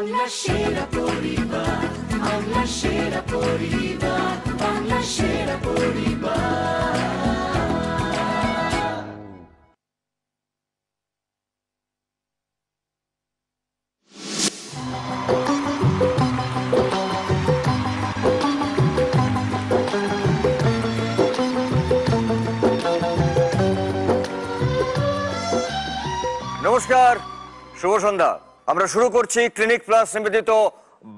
বাংলা সেরা পরিবার, বাংলা সেরা পরিবার, বাংলা সেরা পরিবার। নমস্কার, শুভ সন্ধ্যা। আমরা শুরু করছি ক্লিনিক প্লাস নিবেদিত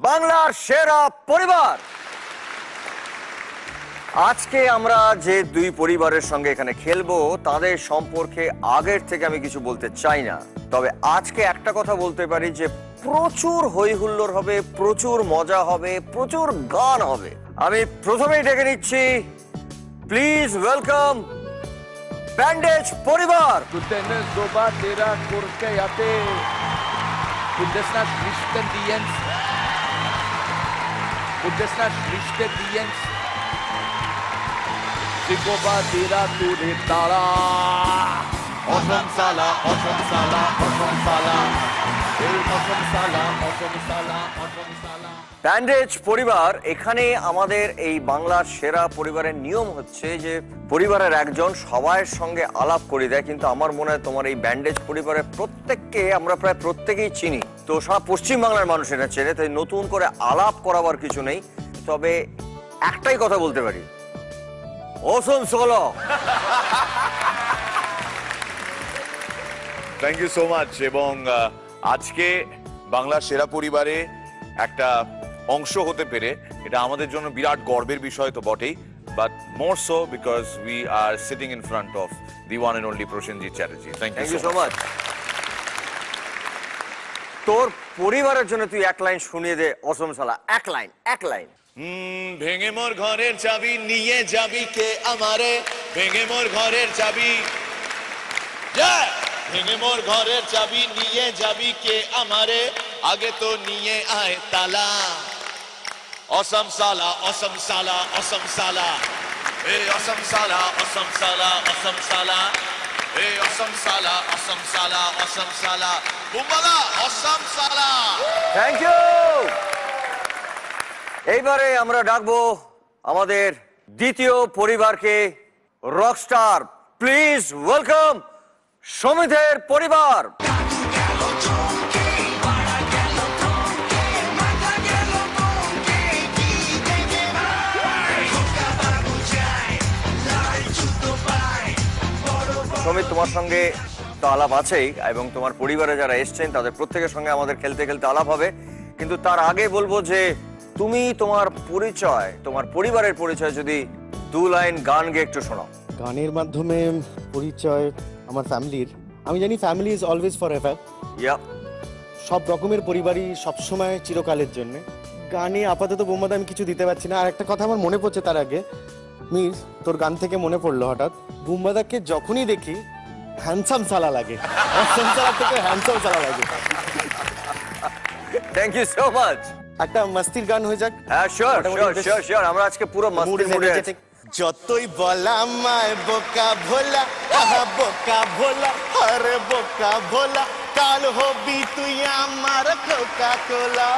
বাংলার সেরা পরিবার। আজকে আমরা যে দুই পরিবারের সঙ্গে এখানে খেলবো তাদের সম্পর্কে আগের থেকে আমি কিছু বলতে চাই না, তবে আজকে একটা কথা বলতে পারি যে প্রচুর হই হুল্লোড় হবে, প্রচুর মজা হবে, প্রচুর গান হবে। আমি প্রথমেই ডেকে নিচ্ছি, প্লিজ ওয়েলকাম ব্যান্ডেজ পরিবার। Kutenes doba tera kurkeyate. Kudesna Christen Diens. Kudesna Christen Diens. Sigoba tera ture tara. Osham sala, osham sala, osham sala. Osham sala, osham sala, osham sala. Bandage পরিবার, এখানে আমাদের এই বাংলার সেরা পরিবারের নিয়ম হচ্ছে যে পরিবারের একজন সবার সঙ্গে আলাপ করে দেয়, কিন্তু আমার মনে হয় তোমার এই ব্যান্ডেজ পরিবারের প্রত্যেককে আমরা প্রায় প্রত্যেকেই চিনি, তো সারা পশ্চিম বাংলার মানুষ এটা চেনে, তাই নতুন করে আলাপ করাবার কিছু নেই। তবে একটাই কথা বলতে পারি, awesome solo. Thank you so much. এবং আজকে বাংলার সেরা পরিবারে একটা অংশ হতে পেরে এটা আমাদের জন্য বিরাট গর্বের বিষয় তো বটেই, but more so because we are sitting in front of the one and only Prosenjit Chatterjee. Thank you so much. তোর পরিবারের জন্য তুই এক লাইন শুনিয়ে দে, অসম সালা, এক লাইন, এক লাইন। ভেঙে মোর ঘরের চাবি নিয়ে যাবি কে আমারে, ভেঙে মোর ঘরের চাবি, ভেঙে মোর ঘরের চাবি নিয়ে যাবি কে আমারে, আগে তো নিয়ে আয় তালা। অসম সালা, অসম সালা, অসম সালা, এ অসম সালা, অসম সালা, অসম সালা, এ অসম সালা, অসম সালা, অসম সালা, বুমবালা অসম সালা। Thank you. এইবারে আমরা ডাকবো আমাদের দ্বিতীয় পরিবারকে, রকস্টার। প্লিজ ওয়েলকাম সমিতের পরিবার। সমিত, তোমার সঙ্গে তো আলাপ আছেই এবং তোমার পরিবারে যারা এসছেন তাদের প্রত্যেকের সঙ্গে আমাদের খেলতে খেলতে আলাপ হবে, কিন্তু তার আগে বলবো যে তুমি তোমার পরিচয়, তোমার পরিবারের পরিচয় যদি দু লাইন গান গেয়ে একটু শোনাও। গানের মাধ্যমে পরিচয় আমার ফ্যামিলির। আমি জানি family is always for ever. সব রকমের পরিবারই সবসময় চিরকালের জন্য। গানে আপাতত বোমাদা আমি কিছু দিতে পারছি না। আর একটা কথা আমার মনে পড়ছে তার আগে, মিস তোর গান থেকে মনে পড়লো হঠাৎ, বুম্বাদাকে যখনই দেখি হ্যান্ডসাম সালা লাগে, হ্যান্ডসাম সালা থেকে হ্যান্ডসাম সালা লাগে। Thank you so much. একটা মস্তির গান হয়ে যাক। হ্যাঁ, শিওর শিওর শিওর শিওর। আমরা আজকে পুরো মস্তির মুডে আছি। যতই বলা আমায় বোকা ভোলা, আহা বোকা ভোলা, আরে বোকা ভোলা, কাল হবি তুই আমার কোকা কোলা।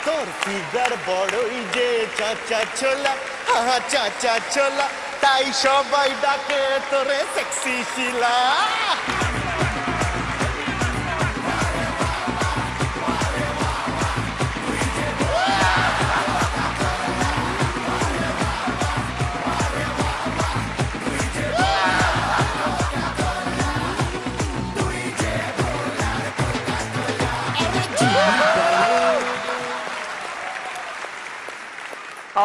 তোর ফিগার বড়ই যে চাচা ছোলা, আহা চাচা ছোলা, তাই সবাই ডাকে তোরে সেক্সি শিলা।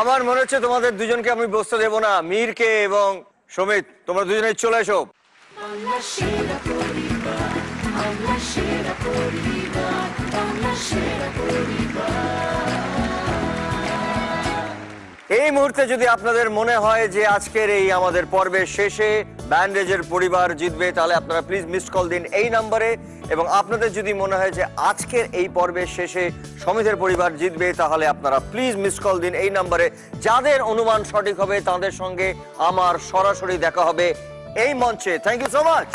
আমার মনে হচ্ছে তোমাদের দুজনকে আমি বসতে দেবো না, মীরকে এবং সমিত, তোমরা দুজনেই চলে এসো। বাংলা সেরা পরিবার, বাংলা সেরা পরিবার, বাংলা সেরা পরিবার। এই মুহূর্তে যদি আপনাদের মনে হয় যে আজকের এই আমাদের পর্বের শেষে ব্যান্ডেজের পরিবার জিতবে, তাহলে আপনারা প্লিজ মিসড কল দিন এই নম্বরে। এবং আপনাদের যদি মনে হয় যে আজকের এই পর্বের শেষে সমিতের পরিবার জিতবে, তাহলে আপনারা প্লিজ মিসড কল দিন এই নম্বরে। যাদের অনুমান সঠিক হবে তাদের সঙ্গে আমার সরাসরি দেখা হবে এই মঞ্চে। Thank you so much.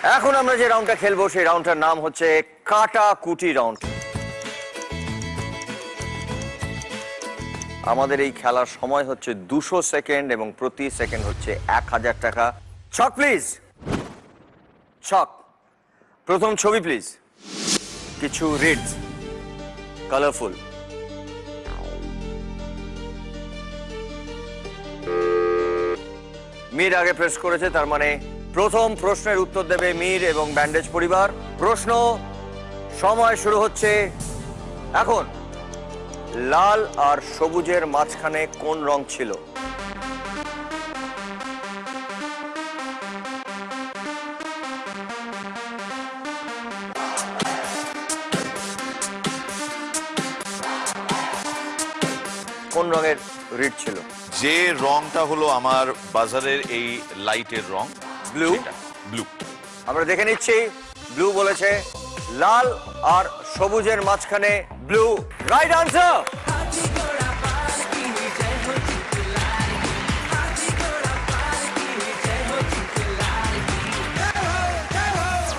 এখন আমরা যে রাউন্ডটা খেলবো সেই রাউন্ডটার নাম হচ্ছে কাটাকুটি রাউন্ড। আমাদের এই খেলার সময় হচ্ছে 200 সেকেন্ড এবং প্রতি সেকেন্ড হচ্ছে 1000 টাকা। ছক প্লিজ, ছক। প্রথম ছবি প্লিজ। কিছু রিডস, কালারফুল। মীর আগে প্রেস করেছে, তার মানে প্রথম প্রশ্নের উত্তর দেবে মীর এবং ব্যান্ডেজ পরিবার। প্রশ্ন সময় শুরু হচ্ছে এখন। লাল আর সবুজের মাঝখানে কোন রং ছিল? কোন রঙের রিড ছিল? যে রংটা হলো আমার বাজারের এই লাইটের রং, ব্লু। ব্লু। আমরা দেখে নিচ্ছি। ব্লু বলেছে। লাল আর সবুজের মাঝখানে ব্লু। Right answer.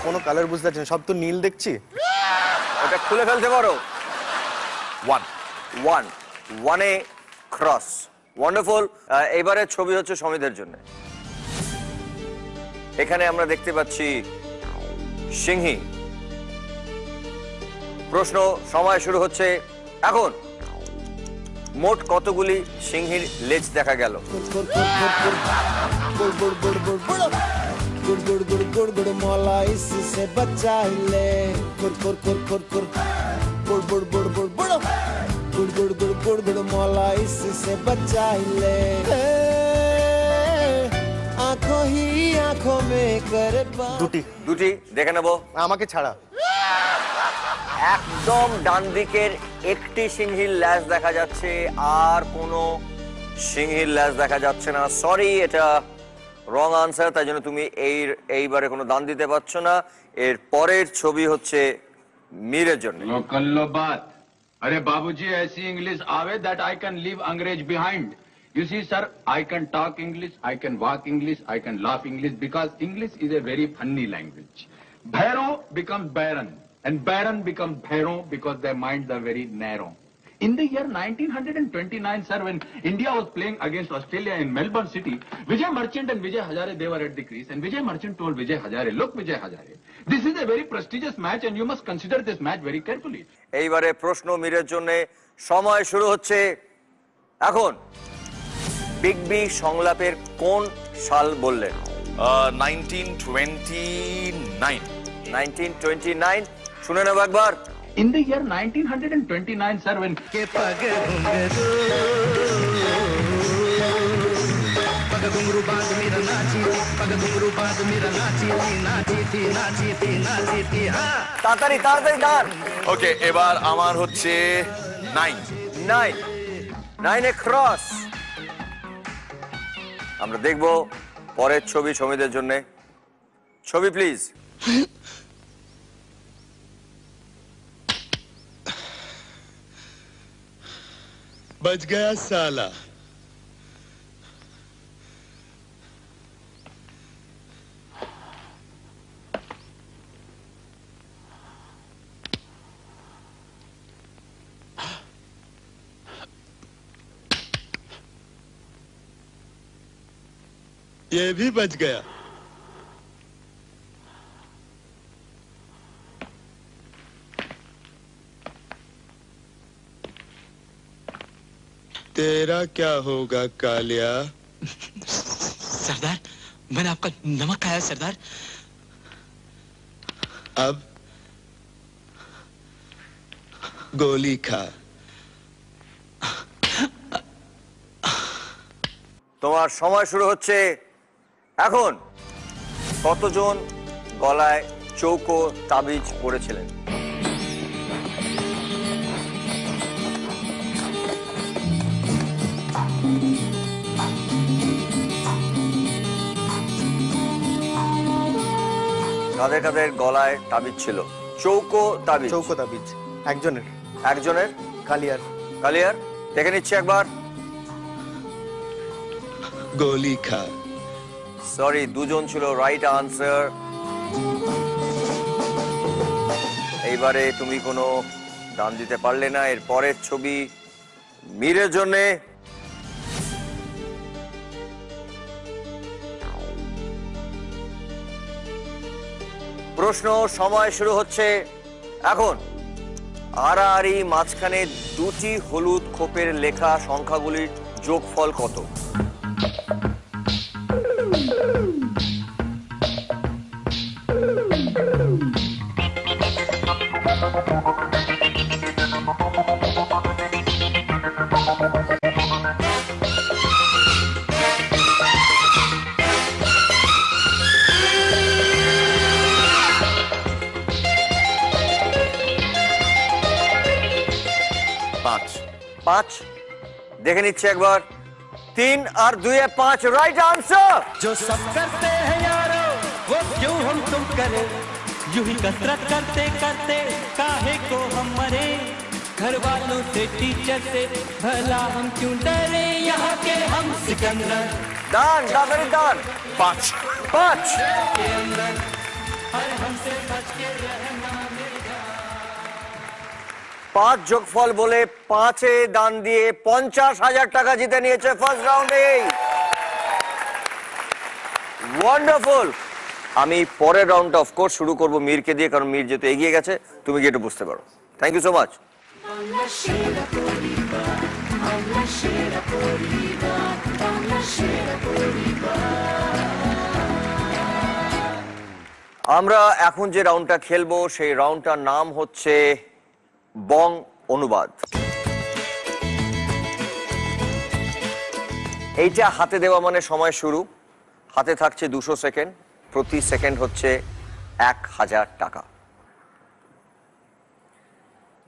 কোনো কালার বুঝতে পারছি না, সব তো নীল দেখছি। ওটা খুলে ফেলতে পারো। 1 1 1 ক্রস। ওয়ান্ডারফুল। এবারে ছবি হচ্ছে সমিতের জন্য। এখানে আমরা দেখতে পাচ্ছি সিংহী। প্রশ্ন সময় শুরু হচ্ছে এখন। মোট কতগুলি সিংহীর লেজ দেখা গেল? দুটি দেখে নেব। আমাকে ছাড়া। একদম ডান দিকের একটি সিংহীর ল্যাজ দেখা যাচ্ছে, আর কোনো সিংহীর ল্যাজ দেখা যাচ্ছে না। সরি, এটা রং আনসার, তাই জন্য তুমি এইবারে কোনো দান দিতে পারছো না। এর পরের ছবি হচ্ছে মীরের জন্য। कल्लो बात अरे बाबूजी ऐसी इंग्लिश आवे that I can leave अंग्रेज behind. You see sir, I can talk English, I can walk English, I can laugh English because English is a very funny language. Bhairo becomes Baron and Baron becomes Bhairo because their minds are very narrow. In the year 1929, sir, when India was playing against Australia in Melbourne City, Vijay Merchant and Vijay Hazare, they were at the crease, and Vijay Merchant told Vijay Hazare, look Vijay Hazare, this is a very prestigious match and you must consider this match very carefully. এইবারে প্রশ্ন মীরের জন্য। সময় শুরু হচ্ছে এখন। Big B সংলাপের কোন সাল বললেন? 1929। 1929। শুনে নেব একবার। In the year 1929, sir, when তাড়াতাড়ি তাড়াতাড়ি দাঁড়। ওকে, এবার আমার হচ্ছে 9। 9 এ ক্রস। আমরা দেখব পরের ছবি সমিতের জন্য। ছবি প্লিজ। बच गया साला। ये भी बच गया। तेरा क्या होगा कालिया? सरदार, मैंने आपका नमक खाया सरदार। अब गोली खा। তোমার সময় শুরু হচ্ছে এখন। কতজন গলায় চৌকো তাবিজ পরেছিলেন? কাদের কাদের গলায় তাবিজ ছিল? চৌকো তাবিজ। চৌকো তাবিজ একজনের। একজনের? কালিয়ার। কালিয়ার। দেখে নিচ্ছি একবার। गोली खा। সরি, দুজন ছিল রাইট আনসার। এইবারে তুমি কোনো দান দিতে পারলে না। এর পরের ছবি মীরের জন্যে। প্রশ্ন সময় শুরু হচ্ছে এখন। আড়াআড়ি মাঝখানে দুটি হলুদ খোপের লেখা সংখ্যাগুলির যোগফল কত? পাঁচ। দেখে নিচ্ছে একবার। 3 আর 2 এ 5 রাইট आंसर। जो सब करते हैं यारो वो क्यों हम तुम करें, यूं ही कसरत करते करते काहे को हम मरे, घर वालों से टीचर से भला हम क्यों डरे, यहाँ के हम सिकंदर दान दान दान। 5 के अंदर हर हमसे बच के रहना। 5 যোগফল বলে 5-এ দান দিয়ে 50,000 টাকা জিতে নিয়েছে ফার্স্ট রাউন্ডে। ওয়ান্ডারফুল। আমি পরের রাউন্ডটা অফকোর্স শুরু করব মীরকে দিয়ে, কারণ মীর যেহেতু এগিয়ে গেছে, তুমি কি একটু বুঝতে পারো। Thank you so much. আমরা এখন যে রাউন্ডটা খেলবো সেই রাউন্ডটার নাম হচ্ছে বং অনুবাদ। এইটা হাতে দেওয়া মানে সময় শুরু। হাতে থাকছে 200 সেকেন্ড, প্রতি সেকেন্ড হচ্ছে 1000 টাকা।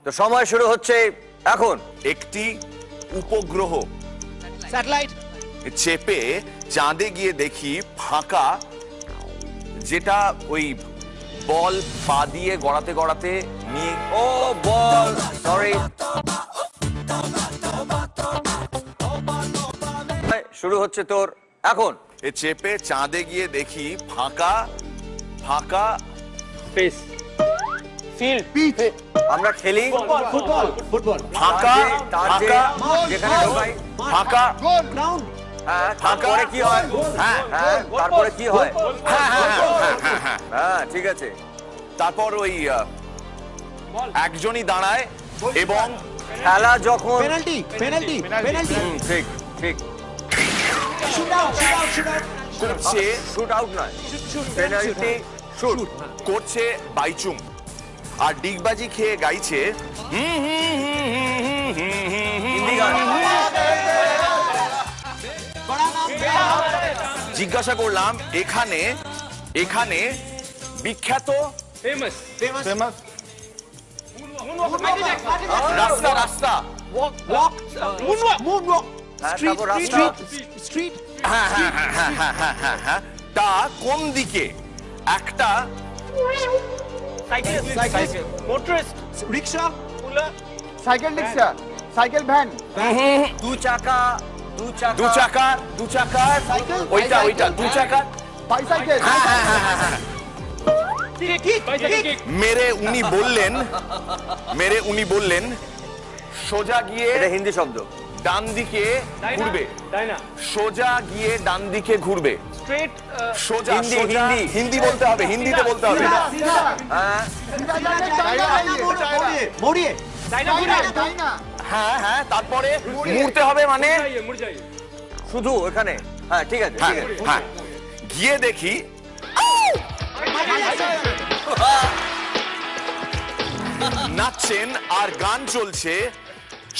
তো সময় শুরু হচ্ছে এখন। একটি উপগ্রহ স্যাটেলাইট চেপে চাঁদে গিয়ে দেখি ফাঁকা, যেটা ওই বল পা দিয়ে গড়াতে গড়াতে নিয়ে। ও বল, সরি। শুরু হচ্ছে তোর এখন। এ চেপে চাঁদে গিয়ে দেখি ফাঁকা ফাঁকা স্পেস, ফিল্ড, পিচ। আমরা খেলি ফুটবল, ফাঁকা ফাঁকা যেখানে ঢোকাই ফাঁকা গ্রাউন্ড। হ্যাঁ, তারপরে কি হয়? হ্যাঁ হ্যাঁ, তারপরে কি হয়? হ্যাঁ হ্যাঁ হ্যাঁ হ্যাঁ হ্যাঁ। হ্যাঁ, ঠিক আছে। তারপর ওই একজনই দাঁড়ায় এবং খেলা যখন পেনাল্টি, পেনাল্টি, পেনাল্টি। ঠিক ঠিক shoot out, shoot out, shoot out. করছে শুট আউট নয়, পেনাল্টি শুট করছে বাইচুং, আর ডিগবাজি খেয়ে গাইছে হিন্দি গান। জিজ্ঞাসা করলাম এখানে এখানে বিখ্যাত ফেমাস, ফেমাস রাস্তা রাস্তা মুনওয়াক, হ্যাঁ, স্ট্রিট, তারপর রাস্তা। স্ট্রিট। হ্যাঁ হ্যাঁ হ্যাঁ হ্যাঁ হ্যাঁ হ্যাঁ হ্যাঁ। তা কোন দিকে? একটা cycle, motorist, rickshaw, cycle rickshaw, cycle van, দু চাকা দু চাকা দু চাকার ওইটা ওইটা দু চাকার বাইসাইকেল। মেরে উনি বললেন সোজা গিয়ে, এটা হিন্দি শব্দ, ডান দিকে ঘুরবে, তাই না? সোজা গিয়ে ডান দিকে ঘুরবে, স্ট্রেট, সোজা হিন্দি, সোজা। হিন্দি। হিন্দি বলতে হবে, হিন্দিতে বলতে হবে। হ্যাঁ মোড়িয়ে, হ্যাঁ হ্যাঁ, তারপরে মুড়তে হবে মানে মুড় যাইয়ে। শুধু ওখানে। হ্যাঁ, ঠিক আছে হ্যাঁ ঠিক আছে। হ্যাঁ। গিয়ে দেখি নাচছেন আর গান চলছে,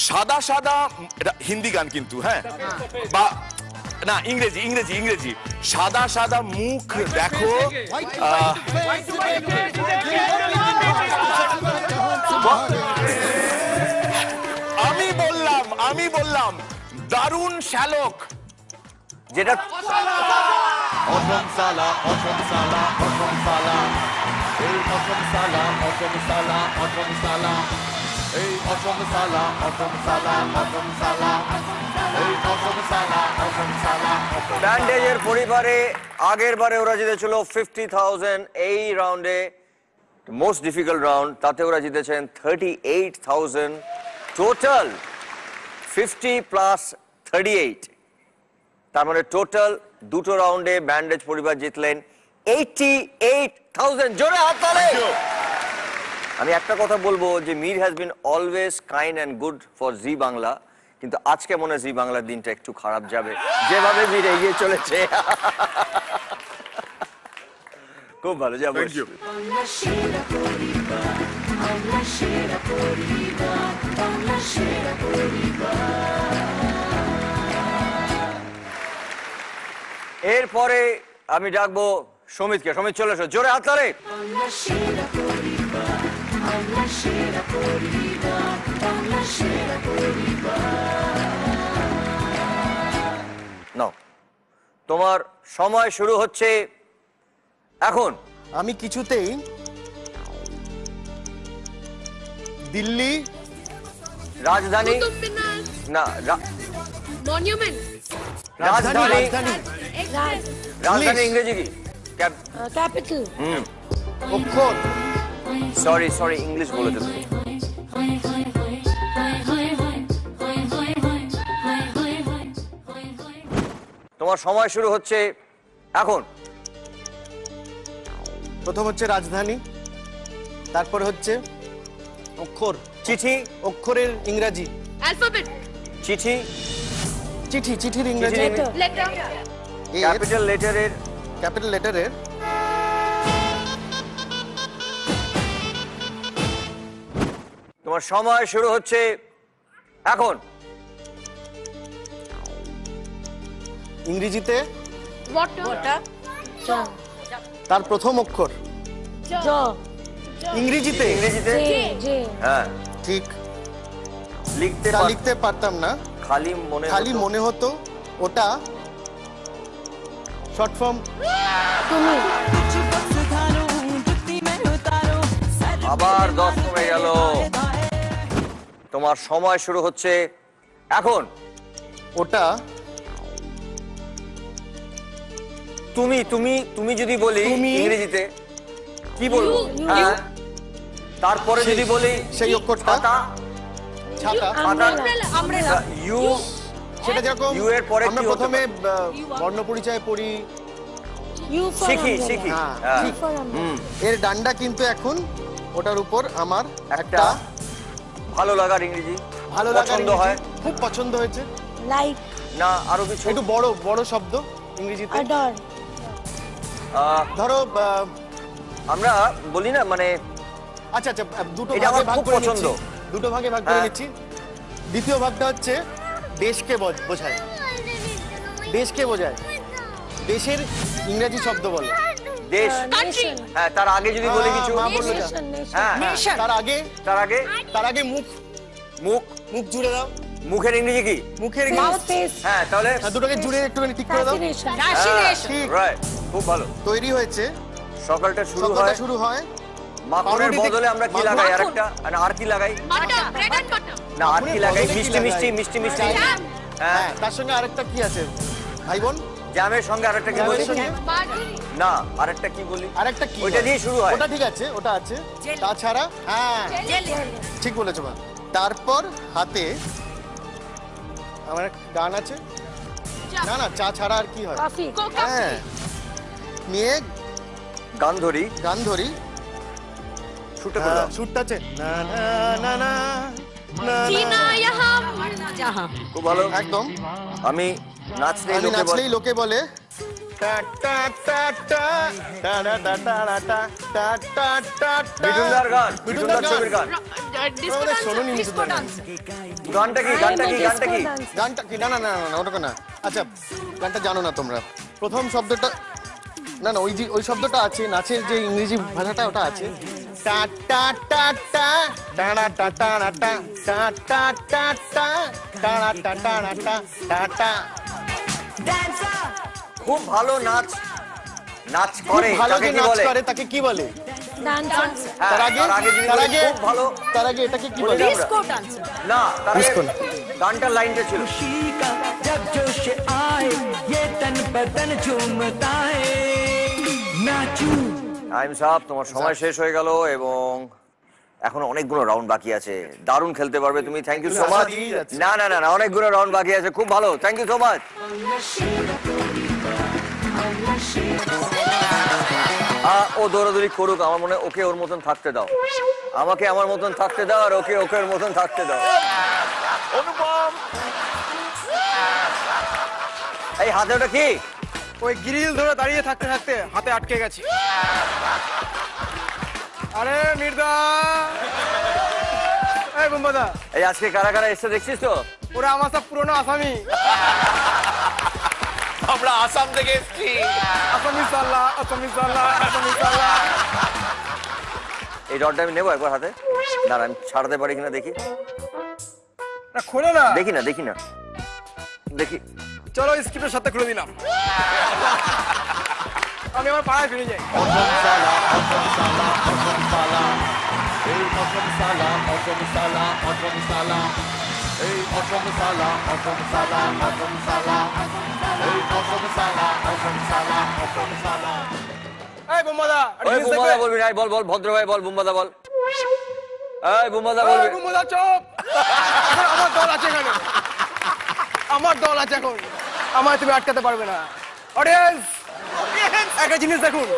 সাদা সাদা, এটা হিন্দি গান কিন্তু, হ্যাঁ, বা না ইংরেজি ইংরেজি ইংরেজি। সাদা সাদা মুখ দেখো, আমি বললাম দারুণ শ্যালক, যেটা অসম সালা, অসম সালা, অসম সালা, এই অসম সালা অসম সালা অসম সালা এই অসম সালা অসম সালা অসম সালা এই অসম সালা অসম সালা ব্যান্ডেজের পরিবারে আগের বারে ওরা জিতেছিল 50,000, এই রাউন্ডে মোস্ট ডিফিকাল্ট রাউন্ড, তাতে ওরা জিতেছেন 38,000। টোটাল 50 প্লাস 38, তার মানে টোটাল দুটো রাউন্ডে ব্যান্ডেজ পরিবার জিতলেন 88,000। জোরে হাততালি। আমি একটা কথা বলবো যে Mir has been always kind and good for জি বাংলা, কিন্তু আজকে মনে হয় জি বাংলার দিনটা একটু খারাপ যাবে, যেভাবে মীর এগিয়ে চলেছে। খুব ভালো, যাবো। বাংলা সেরা পরিবার, বাংলা সেরা পরিবার, বাংলা সেরা পরিবার। এরপরে আমি ডাকবো সমিতকে। সমিত চলে এসো, জোরে হাততালি। বাংলা সেরা পরিবার, বাংলা সেরা পরিবার, বাংলা সেরা পরিবার। নাও, তোমার সময় শুরু হচ্ছে এখন। আমি কিছুতেই দিল্লি রাজধানী না, মনুমেন্ট রাজধানী। রাজধানী ইংরেজি কি? ক্যাপিটাল অক্ষর। সরি সরি, ইংলিশ বলেছো তুমি। তোমার সময় শুরু হচ্ছে এখন। প্রথম হচ্ছে রাজধানী, তারপর হচ্ছে অক্ষর। চিঠি, অক্ষরের ইংরাজি। অ্যালফাবেট চিঠি, চিঠি, চিঠির ইংরাজি। লেটার ক্যাপিটাল লেটারের, ক্যাপিটাল লেটারের তোমার সময় শুরু হচ্ছে এখন। ইংরেজিতে ওয়াটার তার প্রথম অক্ষর। জ ইংরেজিতে ইংরেজিতে জে হ্যাঁ ঠিক। লিখতে তা লিখতে পারতাম না, খালি মনে খালি হতো। মনে হতো ওটা শর্ট ফর্ম। তুমি আবার 10 কমে গেল। তোমার সময় শুরু হচ্ছে এখন। ওটা তুমি তুমি তুমি যদি বলি তুমি। ইংরেজিতে কি বলবো? হ্যাঁ, তারপরে যদি বলি সেই অক্ষরটা ছাতা, ছাতা। আমব্রেলা ইউ, সেটা যেরকম ইউ এর পরে আমরা কি হতে প্রথমে বর্ণ পরিচয় পড়ি, ইউ ফর শিখি শিখি। হ্যাঁ, হ্যাঁ। ঠিক। হুম, এর ডান্ডা কিন্তু এখন ওটার উপর আমার একটা একটা ভালো লাগার ইংরেজি ভালো লাগার পছন্দ ইংরেজি, হয় খুব পছন্দ হয়েছে। লাইক না, আরো কিছু একটু বড় বড় শব্দ ইংরেজিতে। অর্ডার ধরো আমরা বলি না, মানে আচ্ছা আচ্ছা, দুটো এটা ভাগে আমার ভাগ খুব করে পছন্দ। নিচ্ছি, দুটো ভাগে ভাগ করে হ্যাঁ। নিচ্ছি। দ্বিতীয় ভাগটা হচ্ছে দেশকে বোঝায়, দেশকে বোঝায়। দেশের ইংরেজি শব্দ বলো। দেশ, নেশন হ্যাঁ, তার আগে যদি বলি কিছু, মা বললো যা। নেশন নেশন হ্যাঁ, হ্যাঁ, তার আগে তার আগে মুখ, মুখ। মুখ জুড়ে দাও। মুখের ইংরেজি কি? মুখের মাউথ ফেস হ্যাঁ, তাহলে দুটোকে জুড়ে একটুখানি ঠিক করে দাও। ফ্যাসিনেশন ঠিক। রাইট, খুব ভালো। তৈরি হয়েছে। সকালটা শুরু সকালটা হয় শুরু হয় মাখনের পাউরুটি বদলে আমরা কি মাখন। লাগাই? আরেকটা, না আর কি লাগাই? বাটার ব্রেড এন্ড বাটার না আর কি লাগাই? বদলে কি মিষ্টি লাগাই? মিষ্টি মিষ্টি মিষ্টি। জ্যাম। হ্যাঁ, হ্যাঁ, তার সঙ্গে আরেকটা কি আছে ভাই বোন? জ্যামের সঙ্গে আরেকটা কি জ্যামের বলি? সঙ্গে মার্জারিন না, আরেকটা কি বলি? আরেকটা কি ওইটা হয়? দিয়ে শুরু হয়। ওটা ঠিক আছে, ওটা আছে। তাছাড়া হ্যাঁ ঠিক বলেছো মা। তারপর হাতে আমার একটা গান আছে। না না, চা ছাড়া আর কি হয়? কফি হ্যাঁ, নিয়ে গান ধরি, গান ধরি। শুটে পড়লাম। শুটটা আছে না না না না না জিনা ইহাম জাহাঁ খুব ভালো। একদম। আমি নাচলেই আমি লোকে বলে নাচলেই লোকে বলে টা টা টা টা টা টা টা টা টা টা টা টা টা। বিটুলদার গান, বিটুলদার বিটুলদার ছবির গান। ডিসকো আমাদের শোনোনি ডান্স ডিসকো বিটুলদার গান। ডান্স গানটা কি? গানটা কি? গানটা কি? গানটা কি? না না না না, ওটা না। আচ্ছা, গানটা জানো না তোমরা? প্রথম শব্দটা না না, ওই শব্দটা আছে, নাচের যে ইংরেজি ভাষাটা ওটা আছে। টা টা টা টা টা টা টা টা টা টা টা টা টা টা টা টা টা টা। খুব ভালো নাচ খুব করে ভালো তাকে যে কি নাচ বলে? করে তাকে কি বলে? তার আগে খুব ভালো। তার আগে এটাকে কি বলে? Disco dancer. না, তার আগে Disco না। গানটার লাইনটা ছিল खुशी का जब जोश आए ये तन बदन झूमता है नाचू টাইম সাপ, তোমার সময় শেষ হয়ে গেল এবং এখন অনেকগুলো রাউন্ড বাকি আছে। দারুণ খেলতে পারবে তুমি। Thank you so much. না না না না, অনেকগুলো রাউন্ড বাকি আছে, খুব ভালো। Thank you so much. ও দৌড়াদৌড়ি করুক, আমার মনে হয় ওকে ওর মতন থাকতে দাও। আমাকে আমার মতন থাকতে দাও আর ওকে ওকে ওর মতন থাকতে দাও। অনুপম এই হাতে ওটা কি? ওই গ্রিল ধরে দাঁড়িয়ে থাকতে থাকতে হাতে আটকে গেছি। আরে মির্দা, এই বুম্বাদা, এই আজকে কারা কারা এসে দেখছিস তো? ওরা আমার সব পুরনো আসামি। আমরা আসাম থেকে এসেছি। আসামি সাল্লাহ, আসামি সাল্লাহ, আসামি সাল্লাহ। এই রডটা আমি নেবো একবার হাতে। দাঁড়া, আমি ছাড়তে পারি কিনা দেখি। না খোলো না। দেখি না দেখি না দেখি। চলো স্ক্রিপ্টের সাথে খুলে দিলাম। আমি আমার পাড়ায় ফিরে যাই। অসম সালা, অসম সালা, অসম সালা। এই অসম সালা, অসম সালা, অসম সালা। এই অসম সালা, অসম সালা, অসম সালা। এই অসম সালা, অসম সালা, অসম সালা। এই বুম্বাদা, ওই বুম্বাদা বলবি না, বল বল, ভদ্র ভাই বল, বুম্বাদা বল। এই বুম্বাদা বলবি। বুম্বাদা চুপ। এখন আমার দল আছে এখানে, আমার দল আছে এখন, আমায় তুমি আটকাতে পারবে না। অডিয়েন্স, একটা জিনিস দেখুন,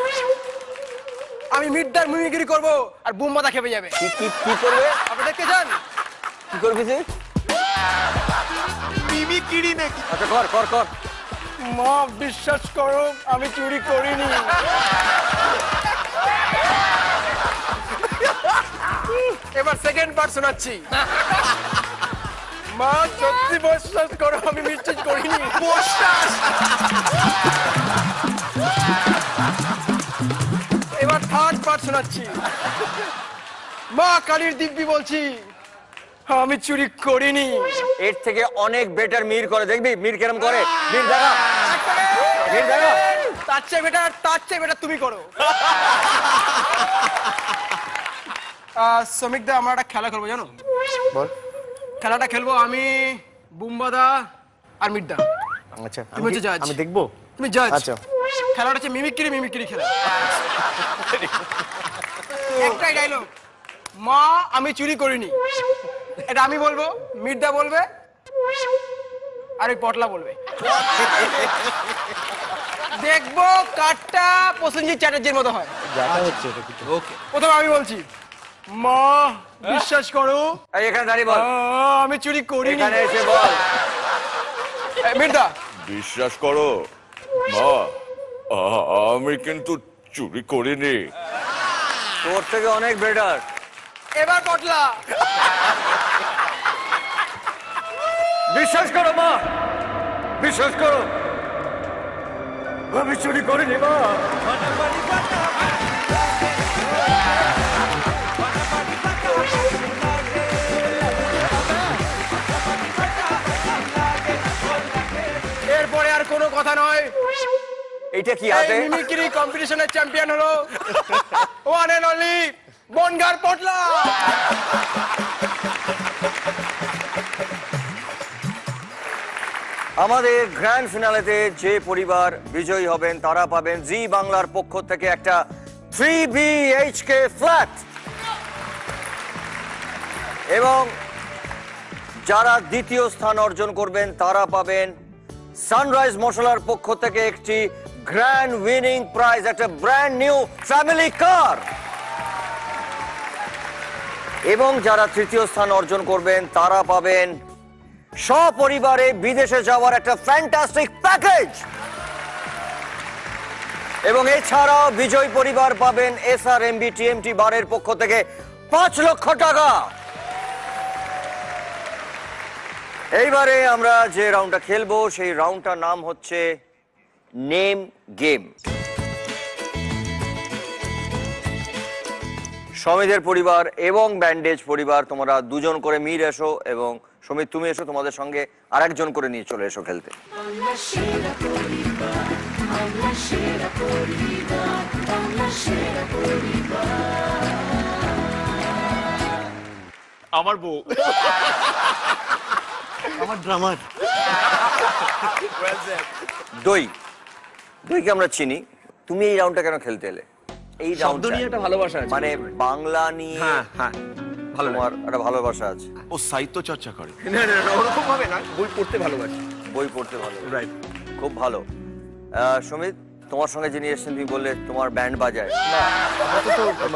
আমি মিডদার মিমিক্রি করবো আর বুম্বাদা খেপে যাবে। কি কি কি করবে? আপনি দেখতে চান? কি করবি তুই? মিমিক্রি নাকি? আচ্ছা কর কর কর। মা বিশ্বাস করো, আমি চুরি করিনি। এবার সেকেন্ড পার্ট শোনাচ্ছি। মা সত্যি বিশ্বাস করো, আমি মিস্টেক করিনি। বিশ্বাস। এবার থার্ড পার্ট শোনাচ্ছি। মা কালীর দিব্যি বলছি, আমি চুরি করিনি। এর থেকে অনেক বেটার মির করে, দেখবি মির কেরম করে। মির দেখা, মির দেখা। তার চেয়ে বেটার তুমি করো। শ্রমিক দা, আমরা একটা খেলা খেলবো, জানো? বল। খেলাটা খেলবো আমি, বুম্বাদা আর মির্দা। আচ্ছা, তুমি হচ্ছে judge। আমি দেখবো। তুমি জাজ। আচ্ছা। খেলাটা হচ্ছে মিমিক্রি খেলা। একটাই ডায়লগ, মা আমি চুরি করিনি, এটা আমি বলবো, মির্দা বলবে আর ওই পটলা বলবে। দেখবো কাঠটা প্রসেনজিৎ চ্যাটার্জির মতো হয়। দেখা হচ্ছে এটা কিছু। ওকে। প্রথমে আমি বলছি, মা বিশ্বাস করো, এই এখানে দাঁড়িয়ে বল। আমি চুরি করিনি। এখানে এসে বল। মির্দা, বিশ্বাস করো মা, আমি কিন্তু চুরি করিনি। তোর থেকে অনেক বেটার। এবার পটলা। বিশ্বাস করো মা, বিশ্বাস করো, আমি চুরি করিনি মা। এরপরে আর কোনো কথা নয়। এইটা কি হাতে? এই মিমিক্রি কম্পিটিশনের চ্যাম্পিয়ন হলো ওয়ান এন্ড অনলি বনগার পটলা। আমাদের গ্র্যান্ড ফিনালেতে যে পরিবার বিজয়ী হবেন তারা পাবেন জি বাংলার পক্ষ থেকে একটা 3 BHK ফ্ল্যাট এবং যারা দ্বিতীয় স্থান অর্জন করবেন তারা পাবেন সানরাইজ মশলার পক্ষ থেকে একটি গ্র্যান্ড উইনিং প্রাইজ, একটা ব্র্যান্ড নিউ ফ্যামিলি কার। এবং যারা তৃতীয় স্থান অর্জন করবেন তারা পাবেন সপরিবারে বিদেশে যাওয়ার একটা ফ্যান্টাস্টিক প্যাকেজ। এবং এছাড়াও বিজয় পরিবার পাবেন SRMB TMT বারের পক্ষ থেকে 5 লক্ষ টাকা। এইবারে আমরা যে রাউন্ডটা খেলবো সেই রাউন্ডটার নাম হচ্ছে নেম গেম। সমিতের পরিবার এবং ব্যান্ডেজ পরিবার তোমরা দুজন করে মির এসো এবং সমিত তুমি এসো, তোমাদের সঙ্গে আরেকজন করে নিয়ে চলে এসো খেলতে। বাংলা সেরা পরিবার, বাংলা সেরা পরিবার, বাংলা সেরা পরিবার। আমার বউ, আমার ড্রামার। দই, দইকে আমরা চিনি। তুমি এই রাউন্ডটা কেন খেলতে এলে? এই শব্দ রাউন্ডটা নিয়ে একটা ভালোবাসা আছে। মানে বাংলা নিয়ে হ্যাঁ ভালো তোমার একটা ভালোবাসা আছে। ও সাহিত্য চর্চা করে। না না না, ওরকম ভাবে না, বই পড়তে ভালোবাসি। বই পড়তে ভালো, রাইট। খুব ভালো। সুমিত, তোমার সঙ্গে যিনি এসেছেন তুমি বললে তোমার ব্যান্ড বাজায়,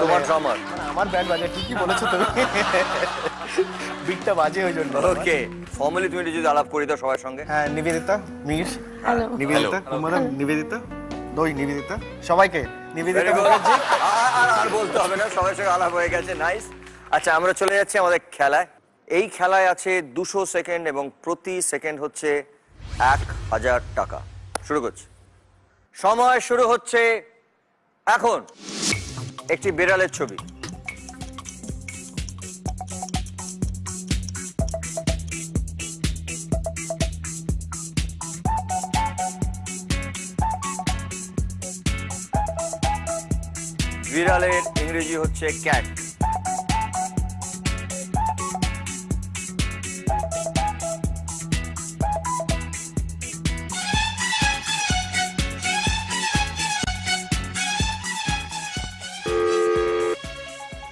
তোমার ড্রামার। আমার ব্যান্ড বাজে, ঠিকই বলেছো তুমি। বিটটা বাজে ওই জন্য। ওকে, ফর্মালি তুমি যদি আলাপ করি দাও সবার সঙ্গে। হ্যাঁ, নিবেদিতা, মীর, হ্যালো। নিবেদিতা, কুমার, নিবেদিতা, দই, নিবেদিতা, সবাইকে নিবেদিতা। Very good. আর বলতে হবে না, সবার সঙ্গে আলাপ হয়ে গেছে, নাইস। আচ্ছা, আমরা চলে যাচ্ছি আমাদের খেলায়। এই খেলায় আছে 200 সেকেন্ড এবং প্রতি সেকেন্ড হচ্ছে 1000 টাকা। শুরু করছি, সময় শুরু হচ্ছে এখন। একটি বিড়ালের ছবি। বিড়ালের ইংরেজি হচ্ছে ক্যাট।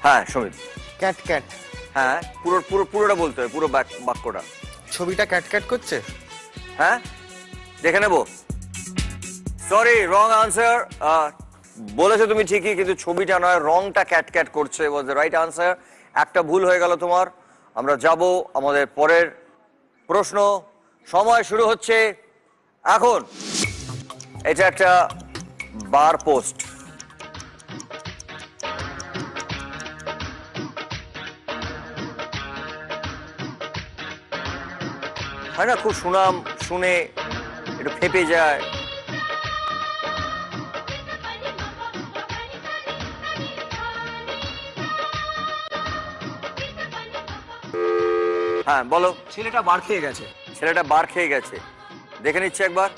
হ্যাঁ সুমিত, ক্যাট ক্যাট। হ্যাঁ পুরোটা বলতে হবে, পুরো বাক্যটা। ছবিটা ক্যাট ক্যাট করছে। হ্যাঁ, দেখে নেব। Sorry, wrong answer. বলেছো তুমি ঠিকই, কিন্তু ছবিটা নয়, রংটা ক্যাট ক্যাট করছে। Was the right answer. একটা ভুল হয়ে গেল তোমার। আমরা যাব আমাদের পরের প্রশ্ন। সময় শুরু হচ্ছে এখন। এটা একটা বার পোস্ট। হয় না, খুব সুনাম শুনে একটু ফেপে যায়। হ্যাঁ বলো। ছেলেটা বার খেয়ে গেছে। ছেলেটা বার খেয়ে গেছে, দেখে নিচ্ছে একবার।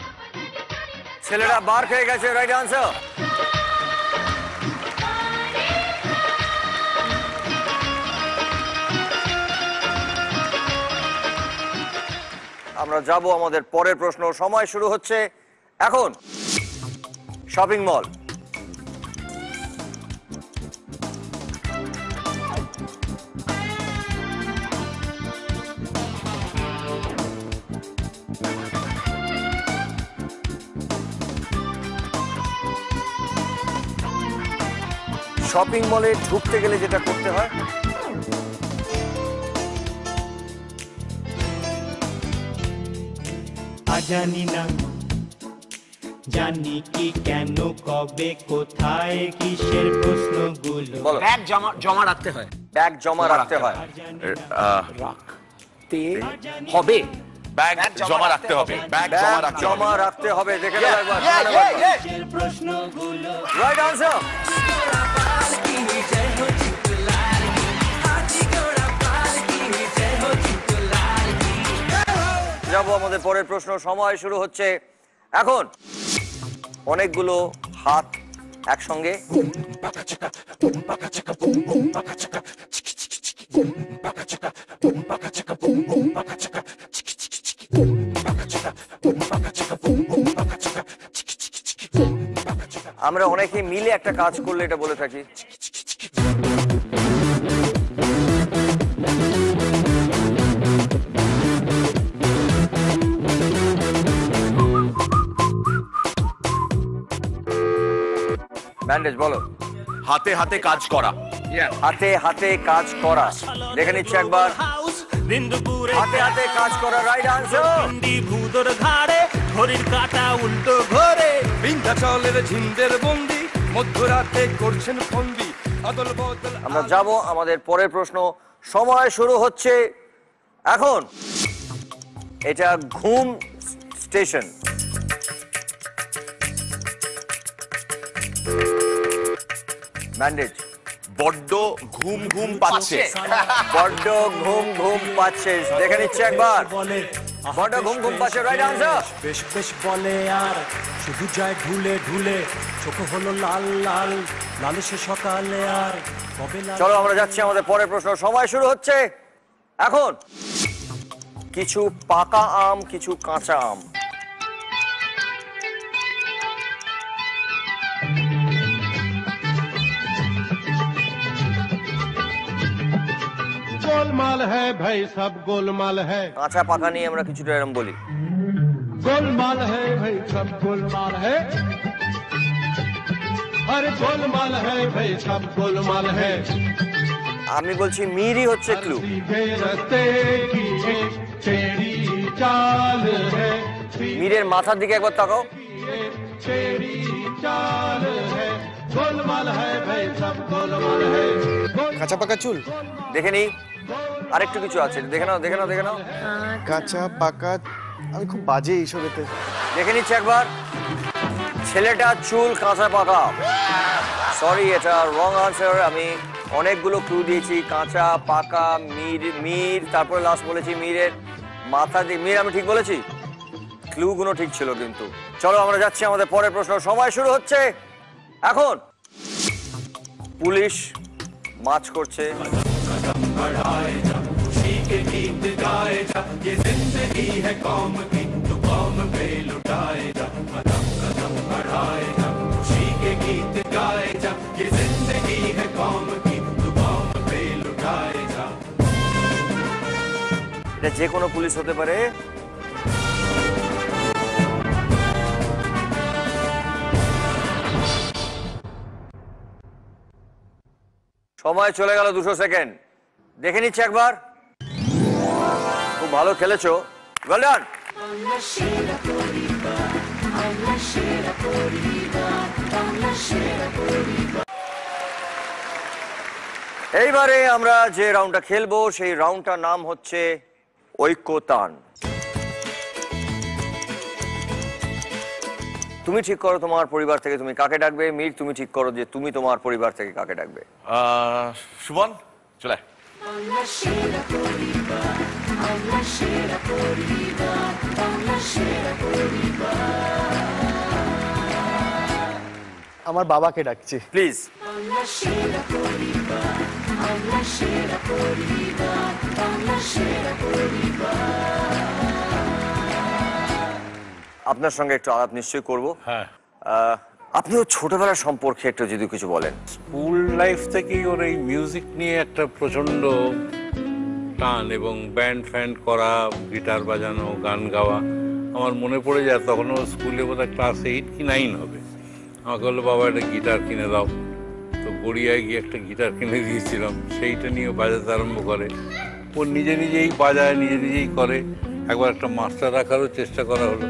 ছেলেটা বার খেয়ে গেছে, রাইট আনসার। আমরা যাব আমাদের পরের প্রশ্ন। সময় শুরু হচ্ছে এখন। Shopping mall. শপিং মলে ঢুকতে গেলে যেটা করতে হয়, জানি না, জানি কি কেন কবে কোথায় কিসের প্রশ্নগুলো। বলো। ব্যাগ জমা রাখতে হয়। ব্যাগ জমা রাখতে হয়। রাখতে হবে। ব্যাগ জমা রাখতে হবে। ব্যাগ জমা ব্যাগ রাখতে হবে। জমা রাখতে হবে, দেখে নেব একবার। প্রশ্নগুলো রাইট আনসার। যাবো আমাদের পরের প্রশ্ন। সময় শুরু হচ্ছে এখন। অনেকগুলো হাত একসঙ্গে। আমরা অনেকে মিলে একটা কাজ করলে এটা বলে থাকি। ব্যান্ডেজ বলো। হাতে হাতে কাজ করা। হাতে হাতে কাজ করা, দেখে নিচ্ছি একবার। হাতে হাতে কাজ করা, রাইট আনসার। ভূতর ঘাড়ে ঘড়ির কাঁটা উল্টো ঘরে, বিন্ধ্যাচলের ঝিন্দের বন্দি, মধ্যরাতে করছেন ফন্দি, আদল বদল। আমরা যাব আমাদের পরের প্রশ্ন। সময় শুরু হচ্ছে এখন। এটা ঘুম স্টেশন। ব্যান্ডেজ। বড্ড ঘুম পাচ্ছে। বড্ড ঘুম পাচ্ছে, দেখে নিচ্ছে একবার। বড় ঘুম ঘুম পাশে রাইট আনসার। বেশ বেশ বলে আর শুধু যায় ঢুলে ঢুলে, চোখ হলো লাল লাল, লাল সে সকালে আর কবে লাল। চলো আমরা যাচ্ছি আমাদের পরের প্রশ্ন, সময় শুরু হচ্ছে এখন। কিছু পাকা আম, কিছু কাঁচা আম। गोलमाल है भाई सब गोलमाल है, কাঁচা পাকা নিয়ে আমরা কিছুটা এরকম বলি। गोलमाल है भाई सब गोलमाल है, अरे गोलमाल है भाई सब गोलमाल है। আমি বলছি মিরি হচ্ছে ক্লু। सीधे रास्ते की एक तेरी चाल है, মিরের মাথার দিকে একবার তাকাও। तेरी चाल है, गोलमाल है भाई सब गोलमाल है। কাঁচা পাকা চুল। দেখে নি আরেকটু কিছু আছে, দেখে নাও দেখে নাও দেখে নাও। কাঁচা পাকা, আমি খুব বাজে এইসবেতে। দেখে নিচ্ছি একবার। ছেলেটা চুল কাঁচা পাকা। সরি, এটা রং আনসার। আমি অনেকগুলো ক্লু দিয়েছি, কাঁচা পাকা মির, তারপরে লাস্ট বলেছি মিরের মাথা দিয়ে। মির আমি ঠিক বলেছি? ক্লুগুলো ঠিক ছিল কিন্তু। চলো আমরা যাচ্ছি আমাদের পরের প্রশ্ন, সময় শুরু হচ্ছে এখন। পুলিশ মার্চ করছে। এটা যে কোনো পুলিশ হতে পারে। সময় চলে গেল 200 সেকেন্ড। দেখে নিচ্ছে একবার। খুব ভালো খেলেছো, ওয়েল ডান। বাংলা সেরা পরিবার, বাংলা সেরা পরিবার, বাংলা সেরা পরিবার। এইবারে আমরা যে রাউন্ডটা খেলবো সেই রাউন্ডটার নাম হচ্ছে ঐক্যতান। তুমি ঠিক করো তোমার পরিবার থেকে তুমি কাকে ডাকবে। মীর তুমি ঠিক করো যে তুমি তোমার পরিবার থেকে কাকে ডাকবে। সুমন চলে আয়। বাংলা সেরা পরিবার, বাংলা সেরা পরিবার, বাংলা সেরা পরিবার। আমার বাবাকে ডাকছি প্লিজ। বাংলা সেরা পরিবার, বাংলা সেরা পরিবার, বাংলা সেরা পরিবার। আপনার সঙ্গে একটু আলাপ নিশ্চয়ই করবো। হ্যাঁ, আপনিও ছোটবেলার সম্পর্কে একটু যদি কিছু বলেন। স্কুল লাইফ থেকেই ওর এই মিউজিক নিয়ে একটা প্রচন্ড টান এবং ব্যান্ড ফ্যান্ড করা, গিটার বাজানো, গান গাওয়া। আমার মনে পড়ে যায় তখন ও স্কুলে বোধহয় ক্লাস 8 কি 9 হবে। আমাকে বললো বাবা একটা গিটার কিনে দাও। তো গড়িয়ায় গিয়ে একটা গিটার কিনে দিয়েছিলাম, সেইটা নিয়ে বাজাতে আরম্ভ করে। ও নিজে নিজেই বাজায়, নিজে নিজেই করে। একবার একটা মাস্টার রাখারও চেষ্টা করা হলো,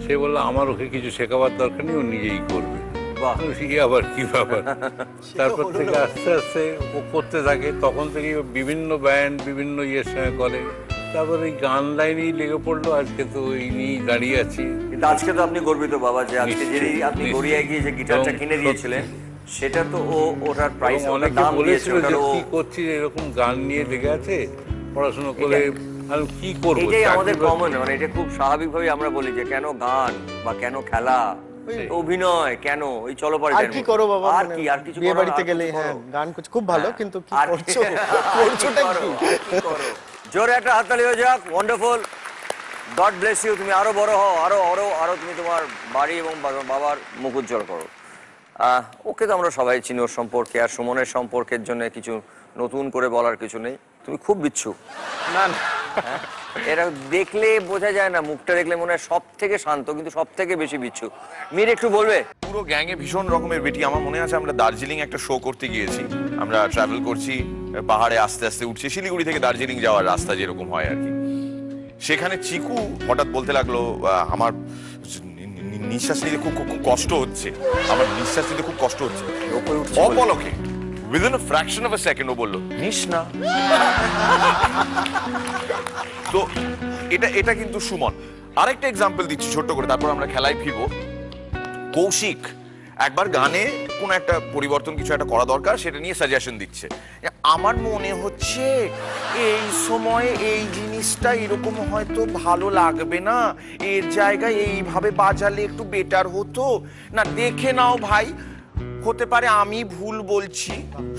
সে বললো আমার ওকে কিছু শেখাবার দরকার নেই, ও নিজেই করবে। আবার কি ব্যাপার। তারপর থেকে আস্তে আস্তে ও করতে থাকে। তখন থেকে বিভিন্ন ব্যান্ড বিভিন্ন ইয়ের সঙ্গে করে। তারপর এই গান লাইনেই লেগে পড়লো। আজকে তো এই নিয়েই দাঁড়িয়ে আছি। কিন্তু আজকে তো আপনি গর্বিত বাবা যে আজকে যে আপনি গড়িয়ায় গিয়ে যে গিটারটা কিনে দিয়েছিলেন সেটা তো ও ওটার প্রাইস অনেক দাম দিয়েছিল। যে কি করছিস এরকম গান নিয়ে লেগে আছে, পড়াশোনা করে আর কি করব। এটাই আমাদের কমন, মানে এটা খুব স্বাভাবিকভাবে আমরা বলি যে কেন গান বা কেন খেলা, অভিনয় কেন, ওই চলো পারে। আর কি করো বাবা, আর কি আর কিছু বিয়ে বাড়িতে গেলে হ্যাঁ গান খুব ভালো, কিন্তু কি করছো, করছোটা কি করো। জোরে একটা হাততালি হয়ে যাক। Wonderful, god bless you. তুমি আরো বড় হও, আরো আরো আরো তুমি তোমার বাড়ি এবং বাবার মুখ উজ্জ্বল করো। ওকে তো আমরা সবাই চিনি ওর সম্পর্কে। আর সুমনের সম্পর্কের জন্য কিছু নতুন করে বলার কিছু নেই। তুমি খুব বিচ্ছু। না না, এরা দেখলে বোঝা যায় না, মুখটা দেখলে মনে হয় সব থেকে শান্ত কিন্তু সব থেকে বেশি বিচ্ছু। মীর একটু বলবে। পুরো গ্যাংয়ে ভীষণ রকমের বেটি। আমার মনে আছে আমরা দার্জিলিং একটা শো করতে গিয়েছি, আমরা ট্রাভেল করছি, পাহাড়ে আস্তে আস্তে উঠছি, শিলিগুড়ি থেকে দার্জিলিং যাওয়ার রাস্তা যেরকম হয় আর কি। সেখানে চিকু হঠাৎ বলতে লাগলো আমার নিঃশ্বাস নিতে খুব খুব কষ্ট হচ্ছে, আমার নিঃশ্বাস নিতে খুব কষ্ট হচ্ছে। অপলকে within a fraction of a second ও বললো নিস না। তো এটা কিন্তু সুমন। আরেকটা এক্সাম্পল দিচ্ছি ছোট্ট করে, তারপর আমরা খেলায় ফিরবো। কৌশিক একবার গানে কোনো একটা পরিবর্তন কিছু একটা করা দরকার, সেটা নিয়ে সাজেশন দিচ্ছে। আমার মনে হচ্ছে এই সময়ে এই জিনিসটা এরকম হয়তো ভালো লাগবে না, এর জায়গায় এইভাবে বাজালে একটু বেটার হতো না, দেখে নাও ভাই, হতে পারে আমি ভুল বলছি।